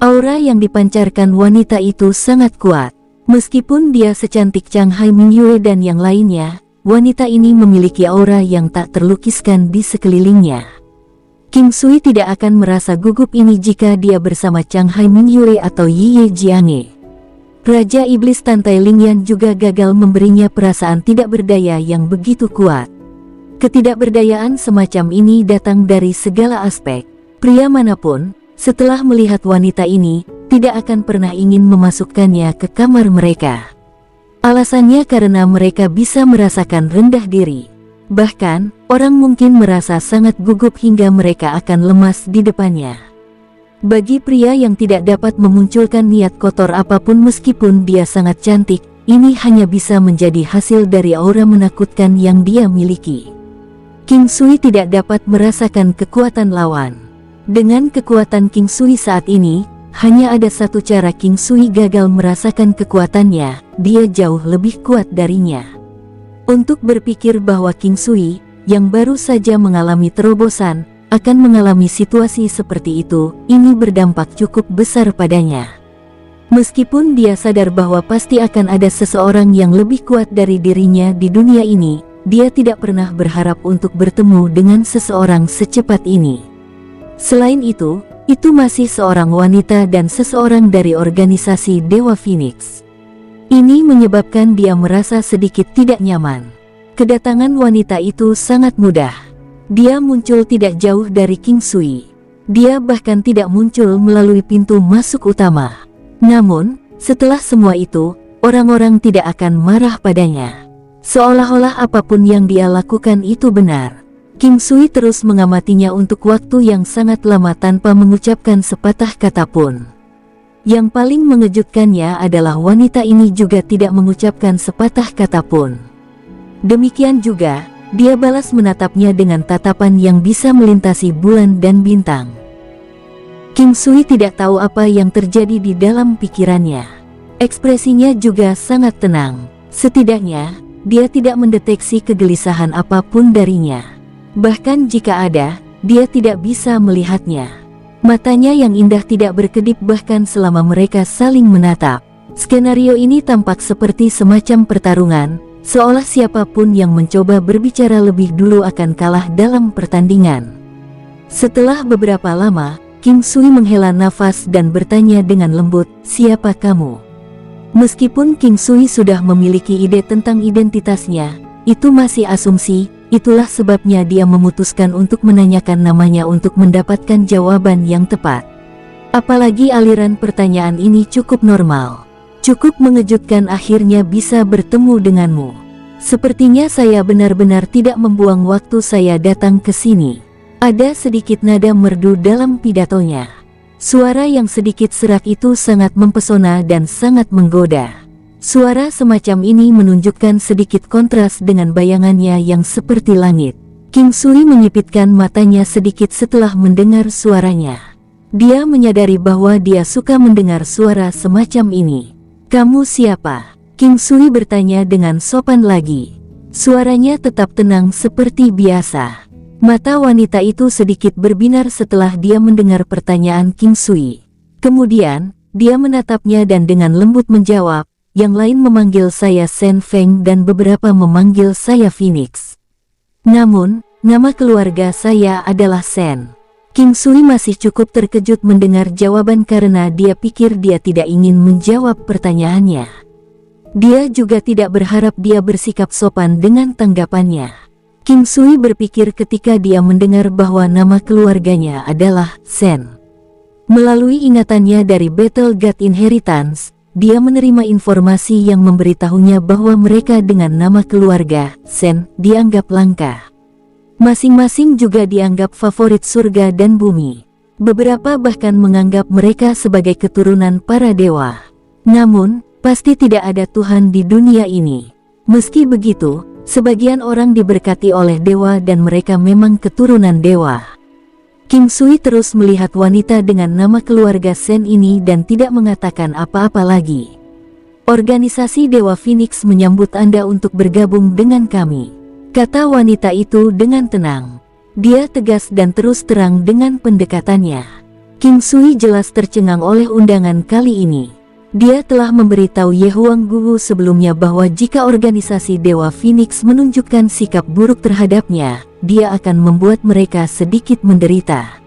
Aura yang dipancarkan wanita itu sangat kuat. Meskipun dia secantik Chang Hai Mingyue dan yang lainnya, wanita ini memiliki aura yang tak terlukiskan di sekelilingnya. King Sui tidak akan merasa gugup ini jika dia bersama Chang Hai Mingyue atau Yi Jiange. Raja Iblis Tantai Lingyan juga gagal memberinya perasaan tidak berdaya yang begitu kuat. Ketidakberdayaan semacam ini datang dari segala aspek. Pria manapun, setelah melihat wanita ini, tidak akan pernah ingin memasukkannya ke kamar mereka. Alasannya karena mereka bisa merasakan rendah diri. Bahkan, orang mungkin merasa sangat gugup hingga mereka akan lemas di depannya. Bagi pria yang tidak dapat memunculkan niat kotor apapun meskipun dia sangat cantik, ini hanya bisa menjadi hasil dari aura menakutkan yang dia miliki. King Sui tidak dapat merasakan kekuatan lawan. Dengan kekuatan King Sui saat ini, hanya ada satu cara King Sui gagal merasakan kekuatannya, dia jauh lebih kuat darinya. Untuk berpikir bahwa King Sui, yang baru saja mengalami terobosan, akan mengalami situasi seperti itu, ini berdampak cukup besar padanya. Meskipun dia sadar bahwa pasti akan ada seseorang yang lebih kuat dari dirinya di dunia ini, dia tidak pernah berharap untuk bertemu dengan seseorang secepat ini. Selain itu masih seorang wanita dan seseorang dari organisasi Dewa Phoenix. Ini menyebabkan dia merasa sedikit tidak nyaman. Kedatangan wanita itu sangat mudah. Dia muncul tidak jauh dari King Sui. Dia bahkan tidak muncul melalui pintu masuk utama. Namun, setelah semua itu, orang-orang tidak akan marah padanya. Seolah-olah apapun yang dia lakukan itu benar. King Sui terus mengamatinya untuk waktu yang sangat lama tanpa mengucapkan sepatah kata pun. Yang paling mengejutkannya adalah wanita ini juga tidak mengucapkan sepatah kata pun. Demikian juga, dia balas menatapnya dengan tatapan yang bisa melintasi bulan dan bintang. King Sui tidak tahu apa yang terjadi di dalam pikirannya. Ekspresinya juga sangat tenang. Setidaknya, dia tidak mendeteksi kegelisahan apapun darinya. Bahkan jika ada, dia tidak bisa melihatnya. Matanya yang indah tidak berkedip bahkan selama mereka saling menatap. Skenario ini tampak seperti semacam pertarungan, seolah siapapun yang mencoba berbicara lebih dulu akan kalah dalam pertandingan. Setelah beberapa lama, King Sui menghela nafas dan bertanya dengan lembut, "Siapa kamu?" Meskipun King Sui sudah memiliki ide tentang identitasnya, itu masih asumsi. Itulah sebabnya dia memutuskan untuk menanyakan namanya untuk mendapatkan jawaban yang tepat. Apalagi aliran pertanyaan ini cukup normal. Cukup mengejutkan akhirnya bisa bertemu denganmu. Sepertinya saya benar-benar tidak membuang waktu saya datang ke sini. Ada sedikit nada merdu dalam pidatonya. Suara yang sedikit serak itu sangat mempesona dan sangat menggoda. Suara semacam ini menunjukkan sedikit kontras dengan bayangannya yang seperti langit. King Sui menyipitkan matanya sedikit setelah mendengar suaranya. Dia menyadari bahwa dia suka mendengar suara semacam ini. "Kamu siapa?" King Sui bertanya dengan sopan lagi. Suaranya tetap tenang seperti biasa. Mata wanita itu sedikit berbinar setelah dia mendengar pertanyaan King Sui. Kemudian, dia menatapnya dan dengan lembut menjawab, "Yang lain memanggil saya Shen Feng dan beberapa memanggil saya Phoenix. Namun, nama keluarga saya adalah Shen." King Sui masih cukup terkejut mendengar jawaban karena dia pikir dia tidak ingin menjawab pertanyaannya. Dia juga tidak berharap dia bersikap sopan dengan tanggapannya. King Sui berpikir ketika dia mendengar bahwa nama keluarganya adalah Shen. Melalui ingatannya dari Battle God Inheritance, dia menerima informasi yang memberitahunya bahwa mereka dengan nama keluarga Shen dianggap langka. Masing-masing juga dianggap favorit surga dan bumi. Beberapa bahkan menganggap mereka sebagai keturunan para dewa. Namun, pasti tidak ada Tuhan di dunia ini. Meski begitu, sebagian orang diberkati oleh dewa dan mereka memang keturunan dewa. King Sui terus melihat wanita dengan nama keluarga Sen ini dan tidak mengatakan apa-apa lagi. Organisasi Dewa Phoenix menyambut Anda untuk bergabung dengan kami, kata wanita itu dengan tenang. Dia tegas dan terus terang dengan pendekatannya. King Sui jelas tercengang oleh undangan kali ini. Dia telah memberitahu Ye Huangguo sebelumnya bahwa jika organisasi Dewa Phoenix menunjukkan sikap buruk terhadapnya, dia akan membuat mereka sedikit menderita.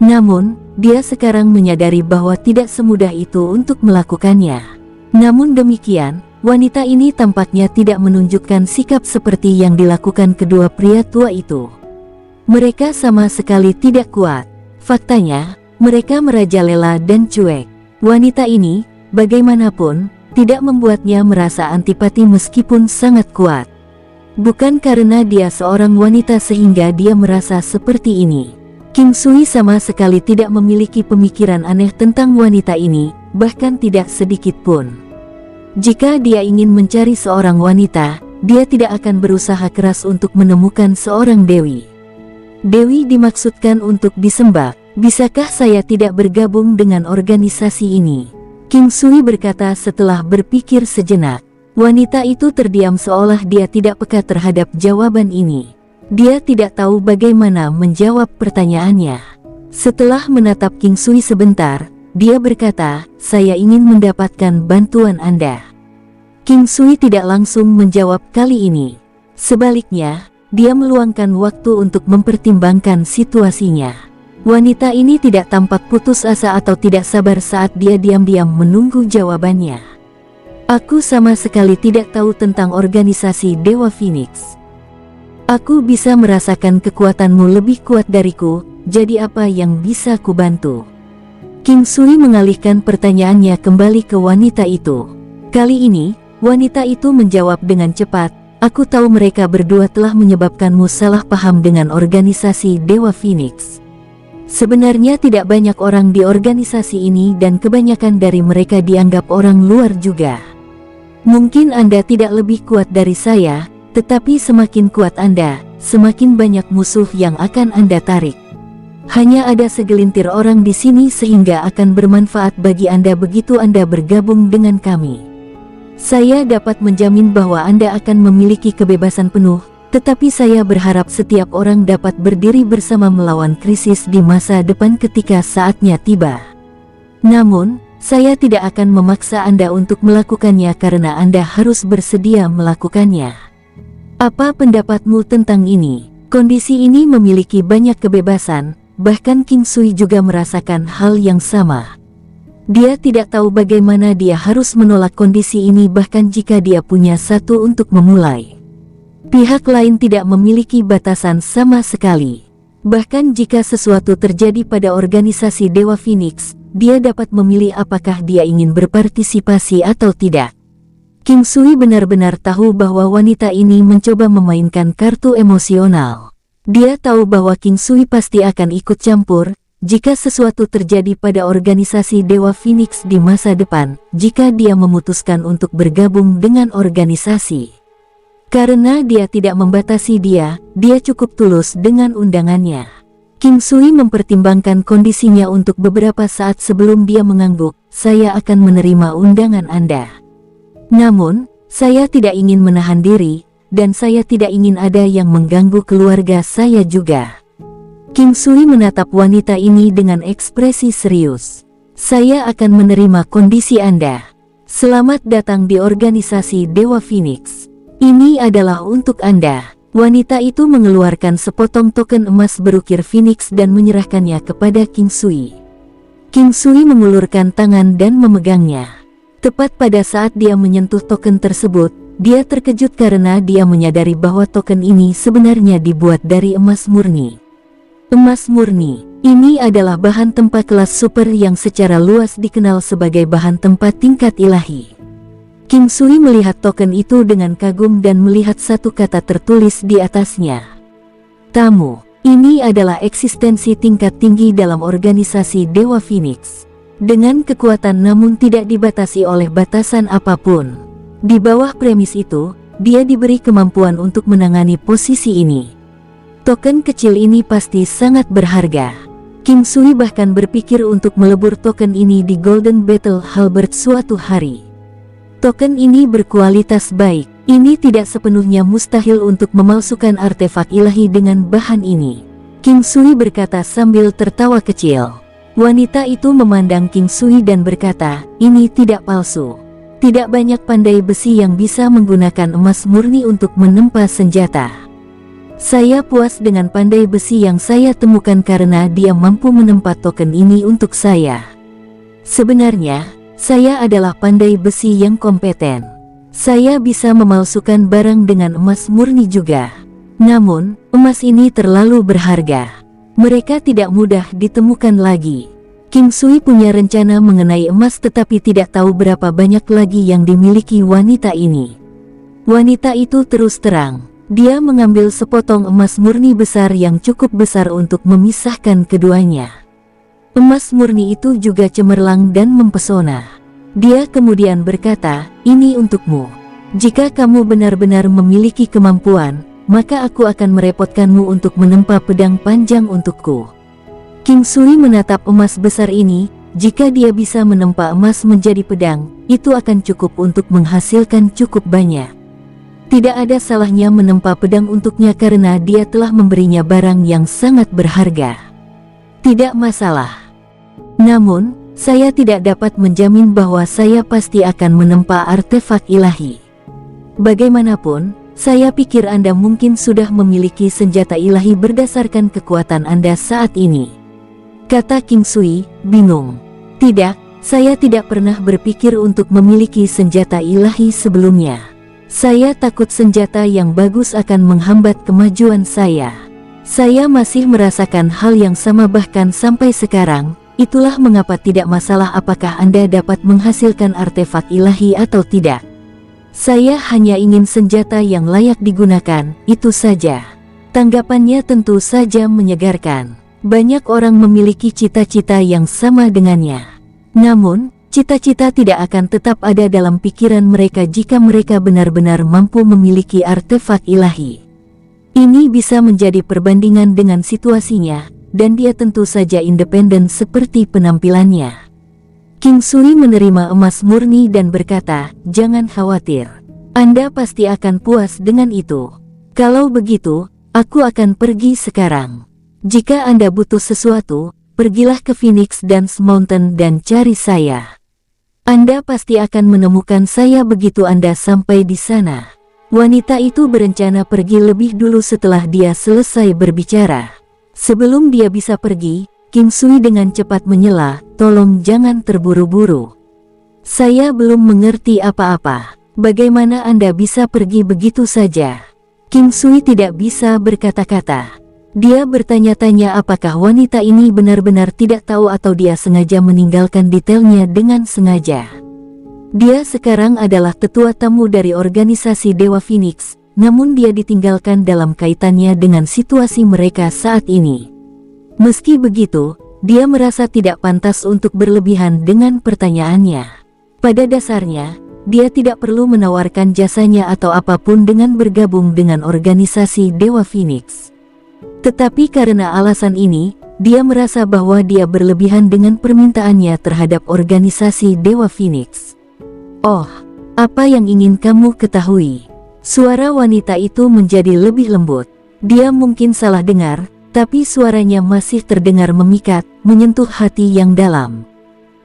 Namun, dia sekarang menyadari bahwa tidak semudah itu untuk melakukannya. Namun demikian, wanita ini tampaknya tidak menunjukkan sikap seperti yang dilakukan kedua pria tua itu. Mereka sama sekali tidak kuat. Faktanya, mereka merajalela dan cuek. Wanita ini, bagaimanapun, tidak membuatnya merasa antipati meskipun sangat kuat. Bukan karena dia seorang wanita sehingga dia merasa seperti ini. King Sui sama sekali tidak memiliki pemikiran aneh tentang wanita ini, bahkan tidak sedikit pun. Jika dia ingin mencari seorang wanita, dia tidak akan berusaha keras untuk menemukan seorang dewi. Dewi dimaksudkan untuk disembah. Bisakah saya tidak bergabung dengan organisasi ini? King Sui berkata setelah berpikir sejenak. Wanita itu terdiam seolah dia tidak peka terhadap jawaban ini. Dia tidak tahu bagaimana menjawab pertanyaannya. Setelah menatap King Sui sebentar, dia berkata, "Saya ingin mendapatkan bantuan Anda." King Sui tidak langsung menjawab kali ini. Sebaliknya, dia meluangkan waktu untuk mempertimbangkan situasinya. Wanita ini tidak tampak putus asa atau tidak sabar saat dia diam-diam menunggu jawabannya. "Aku sama sekali tidak tahu tentang organisasi Dewa Phoenix. Aku bisa merasakan kekuatanmu lebih kuat dariku, jadi apa yang bisa kubantu?" King Sui mengalihkan pertanyaannya kembali ke wanita itu. Kali ini, wanita itu menjawab dengan cepat, "Aku tahu mereka berdua telah menyebabkanmu salah paham dengan organisasi Dewa Phoenix. Sebenarnya tidak banyak orang di organisasi ini dan kebanyakan dari mereka dianggap orang luar juga. Mungkin Anda tidak lebih kuat dari saya, tetapi semakin kuat Anda, semakin banyak musuh yang akan Anda tarik. Hanya ada segelintir orang di sini sehingga akan bermanfaat bagi Anda begitu Anda bergabung dengan kami. Saya dapat menjamin bahwa Anda akan memiliki kebebasan penuh, tetapi saya berharap setiap orang dapat berdiri bersama melawan krisis di masa depan ketika saatnya tiba. Namun, saya tidak akan memaksa Anda untuk melakukannya karena Anda harus bersedia melakukannya. Apa pendapatmu tentang ini?" Kondisi ini memiliki banyak kebebasan, bahkan King Sui juga merasakan hal yang sama. Dia tidak tahu bagaimana dia harus menolak kondisi ini bahkan jika dia punya satu untuk memulai. Pihak lain tidak memiliki batasan sama sekali. Bahkan jika sesuatu terjadi pada organisasi Dewa Phoenix, dia dapat memilih apakah dia ingin berpartisipasi atau tidak. King Sui benar-benar tahu bahwa wanita ini mencoba memainkan kartu emosional. Dia tahu bahwa King Sui pasti akan ikut campur jika sesuatu terjadi pada organisasi Dewa Phoenix di masa depan, jika dia memutuskan untuk bergabung dengan organisasi. Karena dia tidak membatasi dia cukup tulus dengan undangannya. King Sui mempertimbangkan kondisinya untuk beberapa saat sebelum dia mengangguk, "Saya akan menerima undangan Anda. Namun, saya tidak ingin menahan diri, dan saya tidak ingin ada yang mengganggu keluarga saya juga." King Sui menatap wanita ini dengan ekspresi serius. "Saya akan menerima kondisi Anda. Selamat datang di organisasi Dewa Phoenix. Ini adalah untuk Anda." Wanita itu mengeluarkan sepotong token emas berukir Phoenix dan menyerahkannya kepada King Sui. King Sui mengulurkan tangan dan memegangnya. Tepat pada saat dia menyentuh token tersebut, dia terkejut karena dia menyadari bahwa token ini sebenarnya dibuat dari emas murni. Emas murni, ini adalah bahan tempa kelas super yang secara luas dikenal sebagai bahan tempa tingkat ilahi. King Sui melihat token itu dengan kagum dan melihat satu kata tertulis di atasnya. "Tamu, ini adalah eksistensi tingkat tinggi dalam organisasi Dewa Phoenix. Dengan kekuatan namun tidak dibatasi oleh batasan apapun." Di bawah premis itu, dia diberi kemampuan untuk menangani posisi ini. Token kecil ini pasti sangat berharga. King Sui bahkan berpikir untuk melebur token ini di Golden Battle Halberd suatu hari. Token ini berkualitas baik. Ini tidak sepenuhnya mustahil untuk memalsukan artefak ilahi dengan bahan ini. King Sui berkata sambil tertawa kecil. Wanita itu memandang King Sui dan berkata, ini tidak palsu. Tidak banyak pandai besi yang bisa menggunakan emas murni untuk menempa senjata. Saya puas dengan pandai besi yang saya temukan karena dia mampu menempa token ini untuk saya. Sebenarnya, saya adalah pandai besi yang kompeten. Saya bisa memalsukan barang dengan emas murni juga. Namun, emas ini terlalu berharga. Mereka tidak mudah ditemukan lagi. King Sui punya rencana mengenai emas tetapi tidak tahu berapa banyak lagi yang dimiliki wanita ini. Wanita itu terus terang. Dia mengambil sepotong emas murni besar yang cukup besar untuk memisahkan keduanya. Emas murni itu juga cemerlang dan mempesona. Dia kemudian berkata, ini untukmu. Jika kamu benar-benar memiliki kemampuan, maka aku akan merepotkanmu untuk menempa pedang panjang untukku. King Sui menatap emas besar ini. Jika dia bisa menempa emas menjadi pedang, itu akan cukup untuk menghasilkan cukup banyak. Tidak ada salahnya menempa pedang untuknya karena dia telah memberinya barang yang sangat berharga. Tidak masalah. Namun, saya tidak dapat menjamin bahwa saya pasti akan menempa artefak ilahi. Bagaimanapun, saya pikir Anda mungkin sudah memiliki senjata ilahi berdasarkan kekuatan Anda saat ini. Kata King Sui, bingung. Tidak, saya tidak pernah berpikir untuk memiliki senjata ilahi sebelumnya. Saya takut senjata yang bagus akan menghambat kemajuan saya. Saya masih merasakan hal yang sama bahkan sampai sekarang. Itulah mengapa tidak masalah apakah Anda dapat menghasilkan artefak ilahi atau tidak. Saya hanya ingin senjata yang layak digunakan, itu saja. Tanggapannya tentu saja menyegarkan. Banyak orang memiliki cita-cita yang sama dengannya. Namun, cita-cita tidak akan tetap ada dalam pikiran mereka jika mereka benar-benar mampu memiliki artefak ilahi. Ini bisa menjadi perbandingan dengan situasinya, dan dia tentu saja independen seperti penampilannya. King Sui menerima emas murni dan berkata, jangan khawatir. Anda pasti akan puas dengan itu. Kalau begitu, aku akan pergi sekarang. Jika Anda butuh sesuatu, pergilah ke Phoenix Dance Mountain dan cari saya. Anda pasti akan menemukan saya begitu Anda sampai di sana. Wanita itu berencana pergi lebih dulu setelah dia selesai berbicara. Sebelum dia bisa pergi, King Sui dengan cepat menyela, tolong jangan terburu-buru. Saya belum mengerti apa-apa. Bagaimana Anda bisa pergi begitu saja? King Sui tidak bisa berkata-kata. Dia bertanya-tanya apakah wanita ini benar-benar tidak tahu atau dia sengaja meninggalkan detailnya dengan sengaja. Dia sekarang adalah tetua tamu dari organisasi Dewa Phoenix, namun dia ditinggalkan dalam kaitannya dengan situasi mereka saat ini. Meski begitu, dia merasa tidak pantas untuk berlebihan dengan pertanyaannya. Pada dasarnya, dia tidak perlu menawarkan jasanya atau apapun dengan bergabung dengan organisasi Dewa Phoenix. Tetapi karena alasan ini, dia merasa bahwa dia berlebihan dengan permintaannya terhadap organisasi Dewa Phoenix. Oh, apa yang ingin kamu ketahui? Suara wanita itu menjadi lebih lembut. Dia mungkin salah dengar, tapi suaranya masih terdengar memikat, menyentuh hati yang dalam.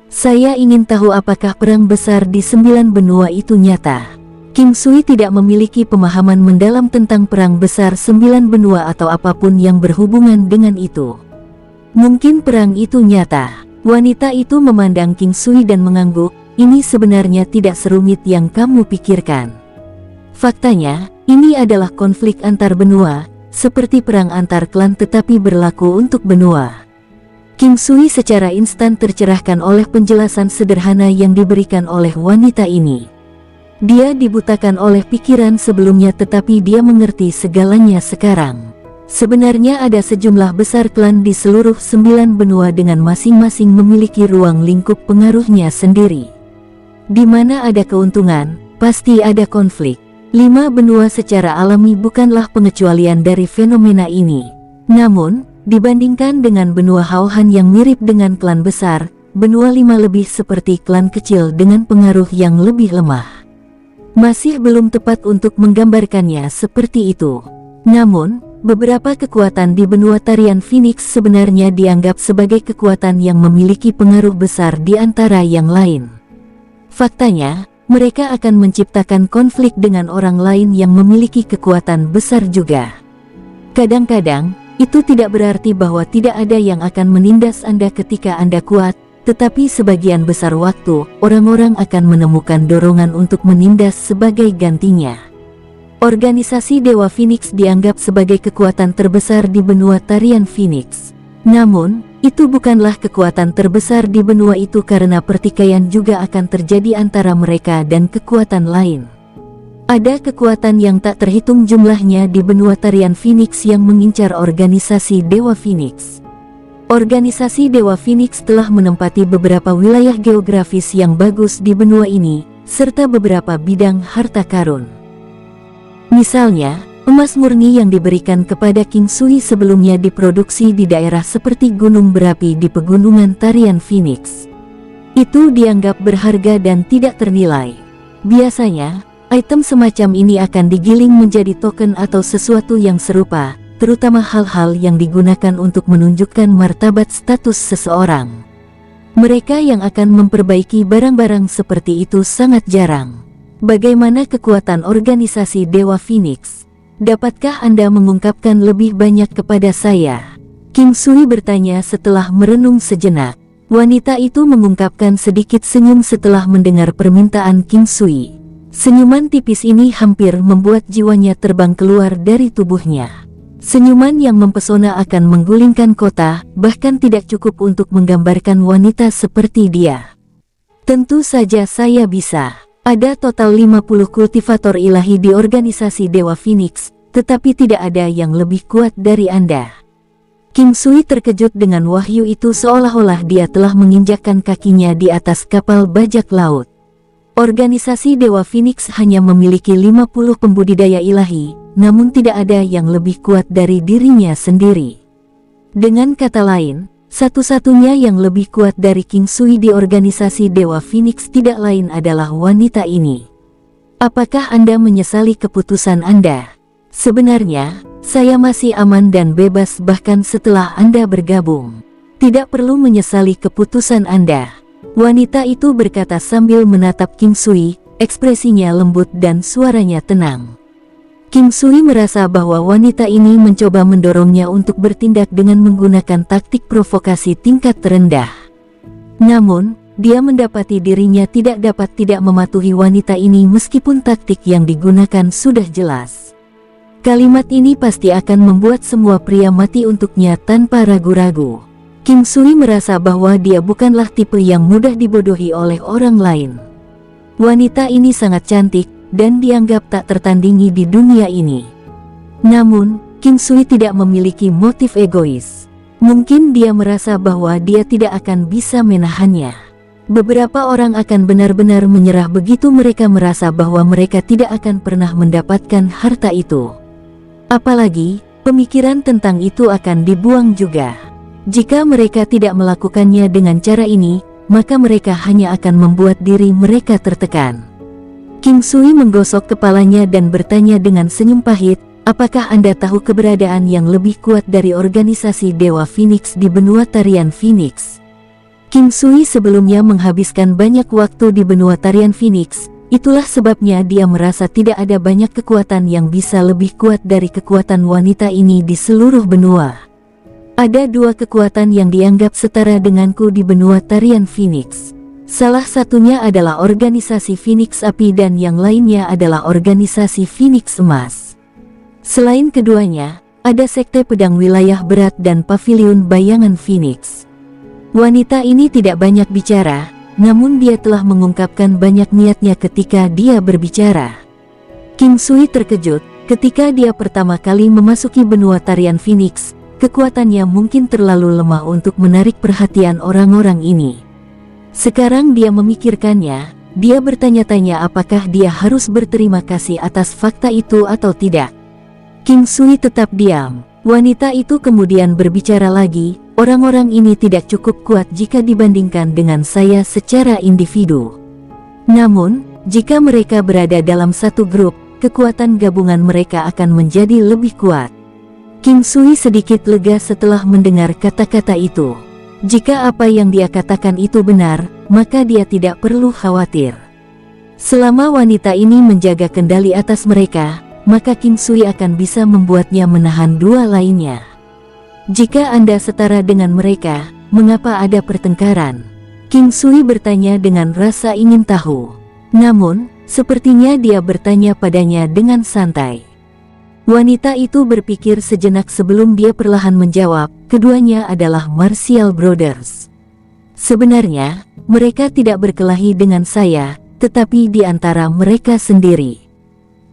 Saya ingin tahu apakah perang besar di 9 benua itu nyata. King Sui tidak memiliki pemahaman mendalam tentang perang besar 9 benua atau apapun yang berhubungan dengan itu. Mungkin perang itu nyata. Wanita itu memandang King Sui dan mengangguk, ini sebenarnya tidak serumit yang kamu pikirkan. Faktanya, ini adalah konflik antar benua, seperti perang antar klan tetapi berlaku untuk benua. King Sui secara instan tercerahkan oleh penjelasan sederhana yang diberikan oleh wanita ini. Dia dibutakan oleh pikiran sebelumnya tetapi dia mengerti segalanya sekarang. Sebenarnya ada sejumlah besar klan di seluruh 9 benua dengan masing-masing memiliki ruang lingkup pengaruhnya sendiri. Di mana ada keuntungan, pasti ada konflik. 5 benua secara alami bukanlah pengecualian dari fenomena ini. Namun, Dibandingkan dengan benua Haohan yang mirip dengan klan besar, benua 5 lebih seperti klan kecil dengan pengaruh yang lebih lemah. Masih belum tepat untuk menggambarkannya seperti itu. Namun, beberapa kekuatan di benua tarian Phoenix sebenarnya dianggap sebagai kekuatan yang memiliki pengaruh besar di antara yang lain. Faktanya, mereka akan menciptakan konflik dengan orang lain yang memiliki kekuatan besar juga. Kadang-kadang, itu tidak berarti bahwa tidak ada yang akan menindas Anda ketika Anda kuat, tetapi sebagian besar waktu, orang-orang akan menemukan dorongan untuk menindas sebagai gantinya. Organisasi Dewa Phoenix dianggap sebagai kekuatan terbesar di benua tarian Phoenix. Namun, itu bukanlah kekuatan terbesar di benua itu karena pertikaian juga akan terjadi antara mereka dan kekuatan lain. Ada kekuatan yang tak terhitung jumlahnya di benua tarian Phoenix yang mengincar organisasi Dewa Phoenix. Organisasi Dewa Phoenix telah menempati beberapa wilayah geografis yang bagus di benua ini, serta beberapa bidang harta karun. Misalnya, emas murni yang diberikan kepada King Sui sebelumnya diproduksi di daerah seperti gunung berapi di pegunungan tarian Phoenix. Itu dianggap berharga dan tidak ternilai. Biasanya, item semacam ini akan digiling menjadi token atau sesuatu yang serupa, terutama hal-hal yang digunakan untuk menunjukkan martabat status seseorang. Mereka yang akan memperbaiki barang-barang seperti itu sangat jarang. Bagaimana kekuatan organisasi Dewa Phoenix? Dapatkah Anda mengungkapkan lebih banyak kepada saya? King Sui bertanya setelah merenung sejenak. Wanita itu mengungkapkan sedikit senyum setelah mendengar permintaan King Sui. Senyuman tipis ini hampir membuat jiwanya terbang keluar dari tubuhnya. Senyuman yang mempesona akan menggulingkan kota, bahkan tidak cukup untuk menggambarkan wanita seperti dia. Tentu saja saya bisa. Ada total 50 kultivator ilahi di organisasi Dewa Phoenix, tetapi tidak ada yang lebih kuat dari Anda. King Sui terkejut dengan wahyu itu seolah-olah dia telah menginjakkan kakinya di atas kapal bajak laut. Organisasi Dewa Phoenix hanya memiliki 50 pembudidaya ilahi, namun tidak ada yang lebih kuat dari dirinya sendiri. Dengan kata lain, satu-satunya yang lebih kuat dari King Sui di organisasi Dewa Phoenix tidak lain adalah wanita ini. Apakah Anda menyesali keputusan Anda? Sebenarnya, saya masih aman dan bebas bahkan setelah Anda bergabung. Tidak perlu menyesali keputusan Anda. Wanita itu berkata sambil menatap King Sui, ekspresinya lembut dan suaranya tenang. King Sui merasa bahwa wanita ini mencoba mendorongnya untuk bertindak dengan menggunakan taktik provokasi tingkat terendah. Namun, dia mendapati dirinya tidak dapat tidak mematuhi wanita ini meskipun taktik yang digunakan sudah jelas. Kalimat ini pasti akan membuat semua pria mati untuknya tanpa ragu-ragu. King Sui merasa bahwa dia bukanlah tipe yang mudah dibodohi oleh orang lain. Wanita ini sangat cantik, dan dianggap tak tertandingi di dunia ini. Namun, King Sui tidak memiliki motif egois. Mungkin dia merasa bahwa dia tidak akan bisa menahannya. Beberapa orang akan benar-benar menyerah begitu mereka merasa bahwa mereka tidak akan pernah mendapatkan harta itu. Apalagi, pemikiran tentang itu akan dibuang juga. Jika mereka tidak melakukannya dengan cara ini, maka mereka hanya akan membuat diri mereka tertekan. King Sui menggosok kepalanya dan bertanya dengan senyum pahit, apakah Anda tahu keberadaan yang lebih kuat dari organisasi Dewa Phoenix di benua tarian Phoenix? King Sui sebelumnya menghabiskan banyak waktu di benua tarian Phoenix, itulah sebabnya dia merasa tidak ada banyak kekuatan yang bisa lebih kuat dari kekuatan wanita ini di seluruh benua. Ada dua kekuatan yang dianggap setara denganku di benua tarian Phoenix. Salah satunya adalah organisasi Phoenix Api dan yang lainnya adalah organisasi Phoenix Emas. Selain keduanya, ada sekte pedang wilayah berat dan paviliun bayangan Phoenix. Wanita ini tidak banyak bicara, namun dia telah mengungkapkan banyak niatnya ketika dia berbicara. King Sui terkejut ketika dia pertama kali memasuki benua tarian Phoenix. Kekuatannya mungkin terlalu lemah untuk menarik perhatian orang-orang ini. Sekarang dia memikirkannya, dia bertanya-tanya apakah dia harus berterima kasih atas fakta itu atau tidak. King Sui tetap diam. Wanita itu kemudian berbicara lagi, orang-orang ini tidak cukup kuat jika dibandingkan dengan saya secara individu. Namun, jika mereka berada dalam satu grup, kekuatan gabungan mereka akan menjadi lebih kuat. King Sui sedikit lega setelah mendengar kata-kata itu. Jika apa yang dia katakan itu benar, maka dia tidak perlu khawatir. Selama wanita ini menjaga kendali atas mereka, maka King Sui akan bisa membuatnya menahan dua lainnya. Jika Anda setara dengan mereka, mengapa ada pertengkaran? King Sui bertanya dengan rasa ingin tahu. Namun, sepertinya dia bertanya padanya dengan santai. Wanita itu berpikir sejenak sebelum dia perlahan menjawab, keduanya adalah Martial Brothers. Sebenarnya, mereka tidak berkelahi dengan saya, tetapi di antara mereka sendiri.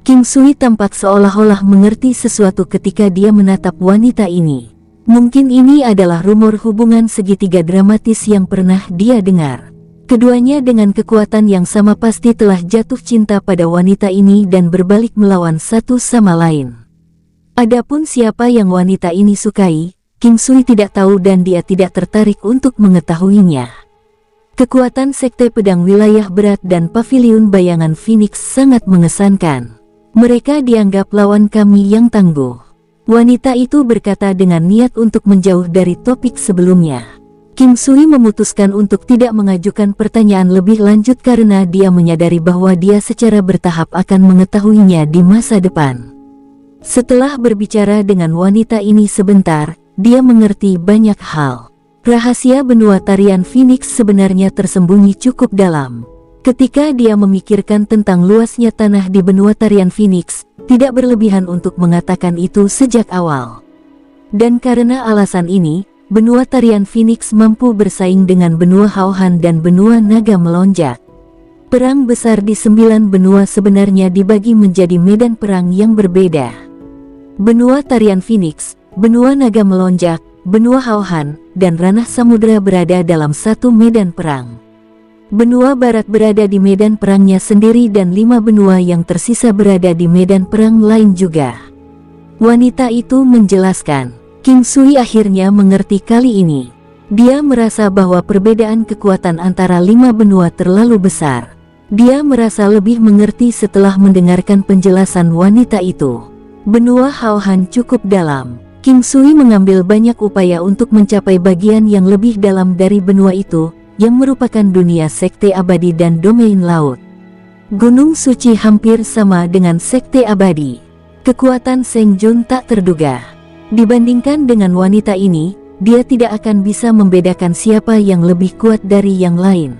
King Sui tampak seolah-olah mengerti sesuatu ketika dia menatap wanita ini. Mungkin ini adalah rumor hubungan segitiga dramatis yang pernah dia dengar. Keduanya dengan kekuatan yang sama pasti telah jatuh cinta pada wanita ini dan berbalik melawan satu sama lain. Adapun siapa yang wanita ini sukai, King Sui tidak tahu dan dia tidak tertarik untuk mengetahuinya. Kekuatan Sekte Pedang Wilayah Berat dan Paviliun Bayangan Phoenix sangat mengesankan. Mereka dianggap lawan kami yang tangguh. Wanita itu berkata dengan niat untuk menjauh dari topik sebelumnya. King Sui memutuskan untuk tidak mengajukan pertanyaan lebih lanjut karena dia menyadari bahwa dia secara bertahap akan mengetahuinya di masa depan. Setelah berbicara dengan wanita ini sebentar, dia mengerti banyak hal. Rahasia benua tarian Phoenix sebenarnya tersembunyi cukup dalam. Ketika dia memikirkan tentang luasnya tanah di benua tarian Phoenix, tidak berlebihan untuk mengatakan itu sejak awal. Dan karena alasan ini, benua tarian Phoenix mampu bersaing dengan benua Hauhan dan benua naga melonjak. Perang besar di 9 benua sebenarnya dibagi menjadi medan perang yang berbeda. Benua tarian Phoenix, benua naga melonjak, benua Hauhan, dan ranah samudera berada dalam satu medan perang. Benua Barat berada di medan perangnya sendiri dan 5 benua yang tersisa berada di medan perang lain juga. Wanita itu menjelaskan. King Sui akhirnya mengerti kali ini. Dia merasa bahwa perbedaan kekuatan antara 5 benua terlalu besar. Dia merasa lebih mengerti setelah mendengarkan penjelasan wanita itu. Benua Hauhan cukup dalam. King Sui mengambil banyak upaya untuk mencapai bagian yang lebih dalam dari benua itu, yang merupakan dunia sekte abadi dan domain laut. Gunung Suci hampir sama dengan sekte abadi. Kekuatan Seng Jun tak terduga. Dibandingkan dengan wanita ini, dia tidak akan bisa membedakan siapa yang lebih kuat dari yang lain.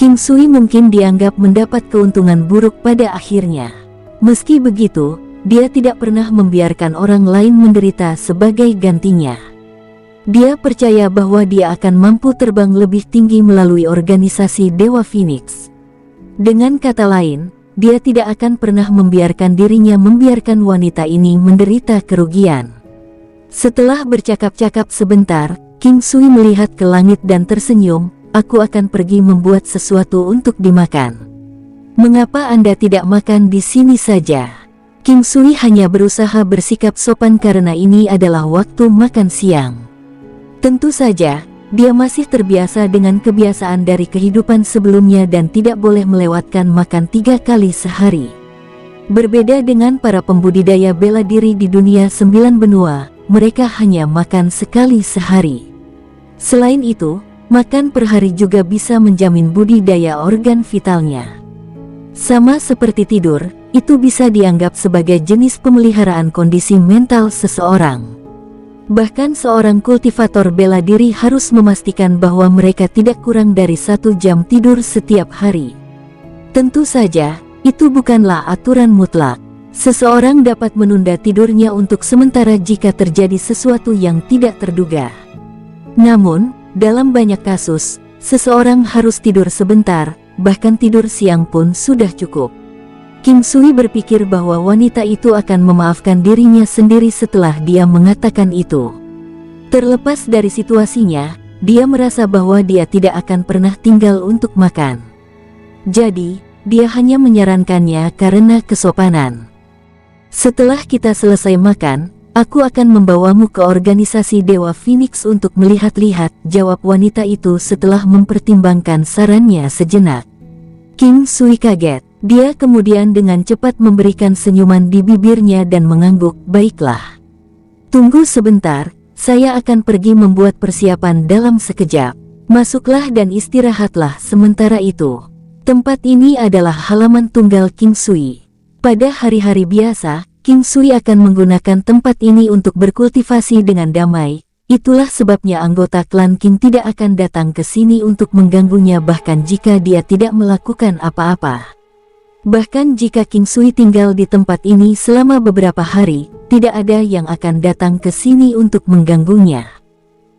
King Sui mungkin dianggap mendapat keuntungan buruk pada akhirnya. Meski begitu, dia tidak pernah membiarkan orang lain menderita sebagai gantinya. Dia percaya bahwa dia akan mampu terbang lebih tinggi melalui organisasi Dewa Phoenix. Dengan kata lain, dia tidak akan pernah membiarkan dirinya membiarkan wanita ini menderita kerugian. Setelah bercakap-cakap sebentar, King Sui melihat ke langit dan tersenyum, "Aku akan pergi membuat sesuatu untuk dimakan." "Mengapa Anda tidak makan di sini saja?" King Sui hanya berusaha bersikap sopan karena ini adalah waktu makan siang. Tentu saja, dia masih terbiasa dengan kebiasaan dari kehidupan sebelumnya dan tidak boleh melewatkan makan 3 kali sehari. Berbeda dengan para pembudidaya bela diri di dunia 9 benua, mereka hanya makan sekali sehari. Selain itu, makan per hari juga bisa menjamin budidaya organ vitalnya. Sama seperti tidur, itu bisa dianggap sebagai jenis pemeliharaan kondisi mental seseorang. Bahkan seorang kultivator bela diri harus memastikan bahwa mereka tidak kurang dari 1 jam tidur setiap hari. Tentu saja, itu bukanlah aturan mutlak. Seseorang dapat menunda tidurnya untuk sementara jika terjadi sesuatu yang tidak terduga. Namun, dalam banyak kasus, seseorang harus tidur sebentar, bahkan tidur siang pun sudah cukup. King Sui berpikir bahwa wanita itu akan memaafkan dirinya sendiri setelah dia mengatakan itu. Terlepas dari situasinya, dia merasa bahwa dia tidak akan pernah tinggal untuk makan. Jadi, dia hanya menyarankannya karena kesopanan. "Setelah kita selesai makan, Aku akan membawamu ke organisasi Dewa Phoenix untuk melihat-lihat, jawab wanita itu setelah mempertimbangkan sarannya sejenak. King Sui kaget. Dia kemudian dengan cepat memberikan senyuman di bibirnya dan mengangguk, baiklah. Tunggu sebentar, saya akan pergi membuat persiapan dalam sekejap. Masuklah dan istirahatlah sementara itu. Tempat ini adalah halaman tunggal King Sui. Pada hari-hari biasa, King Sui akan menggunakan tempat ini untuk berkultivasi dengan damai. Itulah sebabnya anggota klan King tidak akan datang ke sini untuk mengganggunya bahkan jika dia tidak melakukan apa-apa. Bahkan jika King Sui tinggal di tempat ini selama beberapa hari, tidak ada yang akan datang ke sini untuk mengganggunya.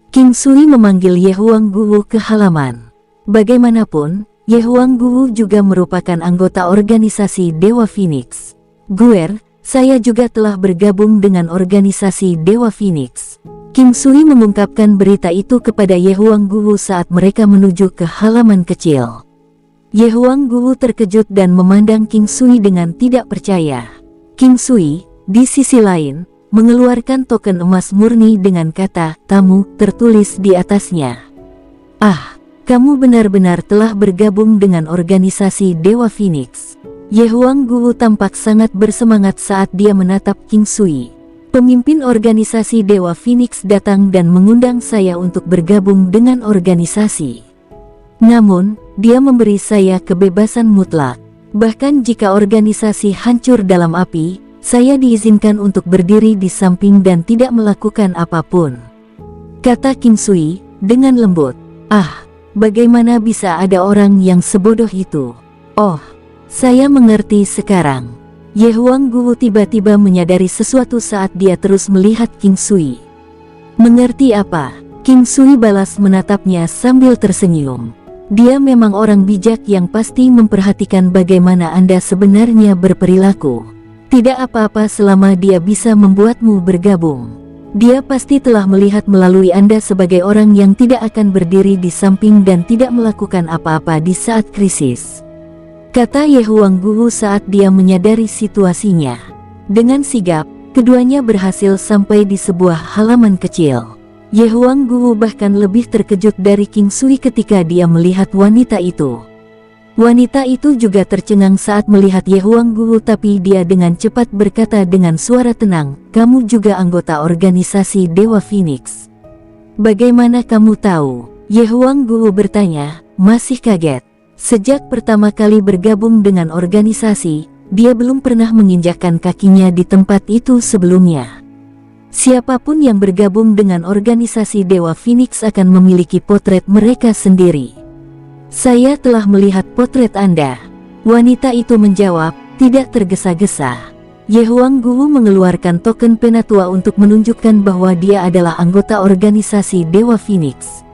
King Sui memanggil Ye Huang Guwu ke halaman. Bagaimanapun, Ye Huang Guwu juga merupakan anggota organisasi Dewa Phoenix. Guer, saya juga telah bergabung dengan organisasi Dewa Phoenix. King Sui mengungkapkan berita itu kepada Ye Huang Guwu saat mereka menuju ke halaman kecil. Ye Huang Guwu terkejut dan memandang King Sui dengan tidak percaya. King Sui, di sisi lain, mengeluarkan token emas murni dengan kata "tamu" tertulis di atasnya. Ah, kamu benar-benar telah bergabung dengan organisasi Dewa Phoenix. Ye Huang Guwu tampak sangat bersemangat saat dia menatap King Sui. Pemimpin organisasi Dewa Phoenix datang dan mengundang saya untuk bergabung dengan organisasi. Namun, dia memberi saya kebebasan mutlak. Bahkan jika organisasi hancur dalam api, saya diizinkan untuk berdiri di samping dan tidak melakukan apapun. Kata King Sui dengan lembut. Ah, bagaimana bisa ada orang yang sebodoh itu? Oh, saya mengerti sekarang. Ye Huang Guwu tiba-tiba menyadari sesuatu saat dia terus melihat King Sui. Mengerti apa? King Sui balas menatapnya sambil tersenyum. Dia memang orang bijak yang pasti memperhatikan bagaimana Anda sebenarnya berperilaku. Tidak apa-apa selama dia bisa membuatmu bergabung. Dia pasti telah melihat melalui Anda sebagai orang yang tidak akan berdiri di samping dan tidak melakukan apa-apa di saat krisis. Kata Ye Huang Guwu saat dia menyadari situasinya. Dengan sigap, keduanya berhasil sampai di sebuah halaman kecil. Ye Huang Guwu bahkan lebih terkejut dari King Sui ketika dia melihat wanita itu. Wanita itu juga tercengang saat melihat Ye Huang Guwu, tapi dia dengan cepat berkata dengan suara tenang, "Kamu juga anggota organisasi Dewa Phoenix." "Bagaimana kamu tahu?" Ye Huang Guwu bertanya, masih kaget. Sejak pertama kali bergabung dengan organisasi, dia belum pernah menginjakkan kakinya di tempat itu sebelumnya. Siapapun yang bergabung dengan organisasi Dewa Phoenix akan memiliki potret mereka sendiri. "Saya telah melihat potret Anda." Wanita itu menjawab, tidak tergesa-gesa. Ye Huang Guwu mengeluarkan token penatua untuk menunjukkan bahwa dia adalah anggota organisasi Dewa Phoenix.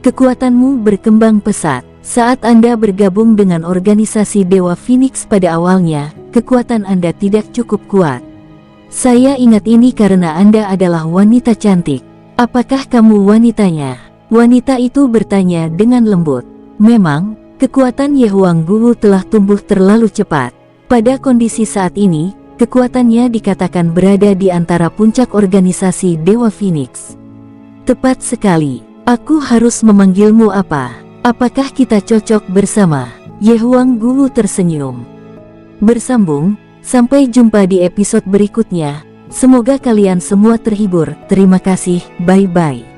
"Kekuatanmu berkembang pesat. Saat Anda bergabung dengan organisasi Dewa Phoenix pada awalnya, kekuatan Anda tidak cukup kuat. Saya ingat ini karena Anda adalah wanita cantik. Apakah kamu wanitanya?" Wanita itu bertanya dengan lembut. Memang, kekuatan Ye Huang Guwu telah tumbuh terlalu cepat. Pada kondisi saat ini, kekuatannya dikatakan berada di antara puncak organisasi Dewa Phoenix. "Tepat sekali. Aku harus memanggilmu apa? Apakah kita cocok bersama?" Ye Huang Guwu tersenyum. Bersambung, sampai jumpa di episode berikutnya. Semoga kalian semua terhibur. Terima kasih, bye-bye.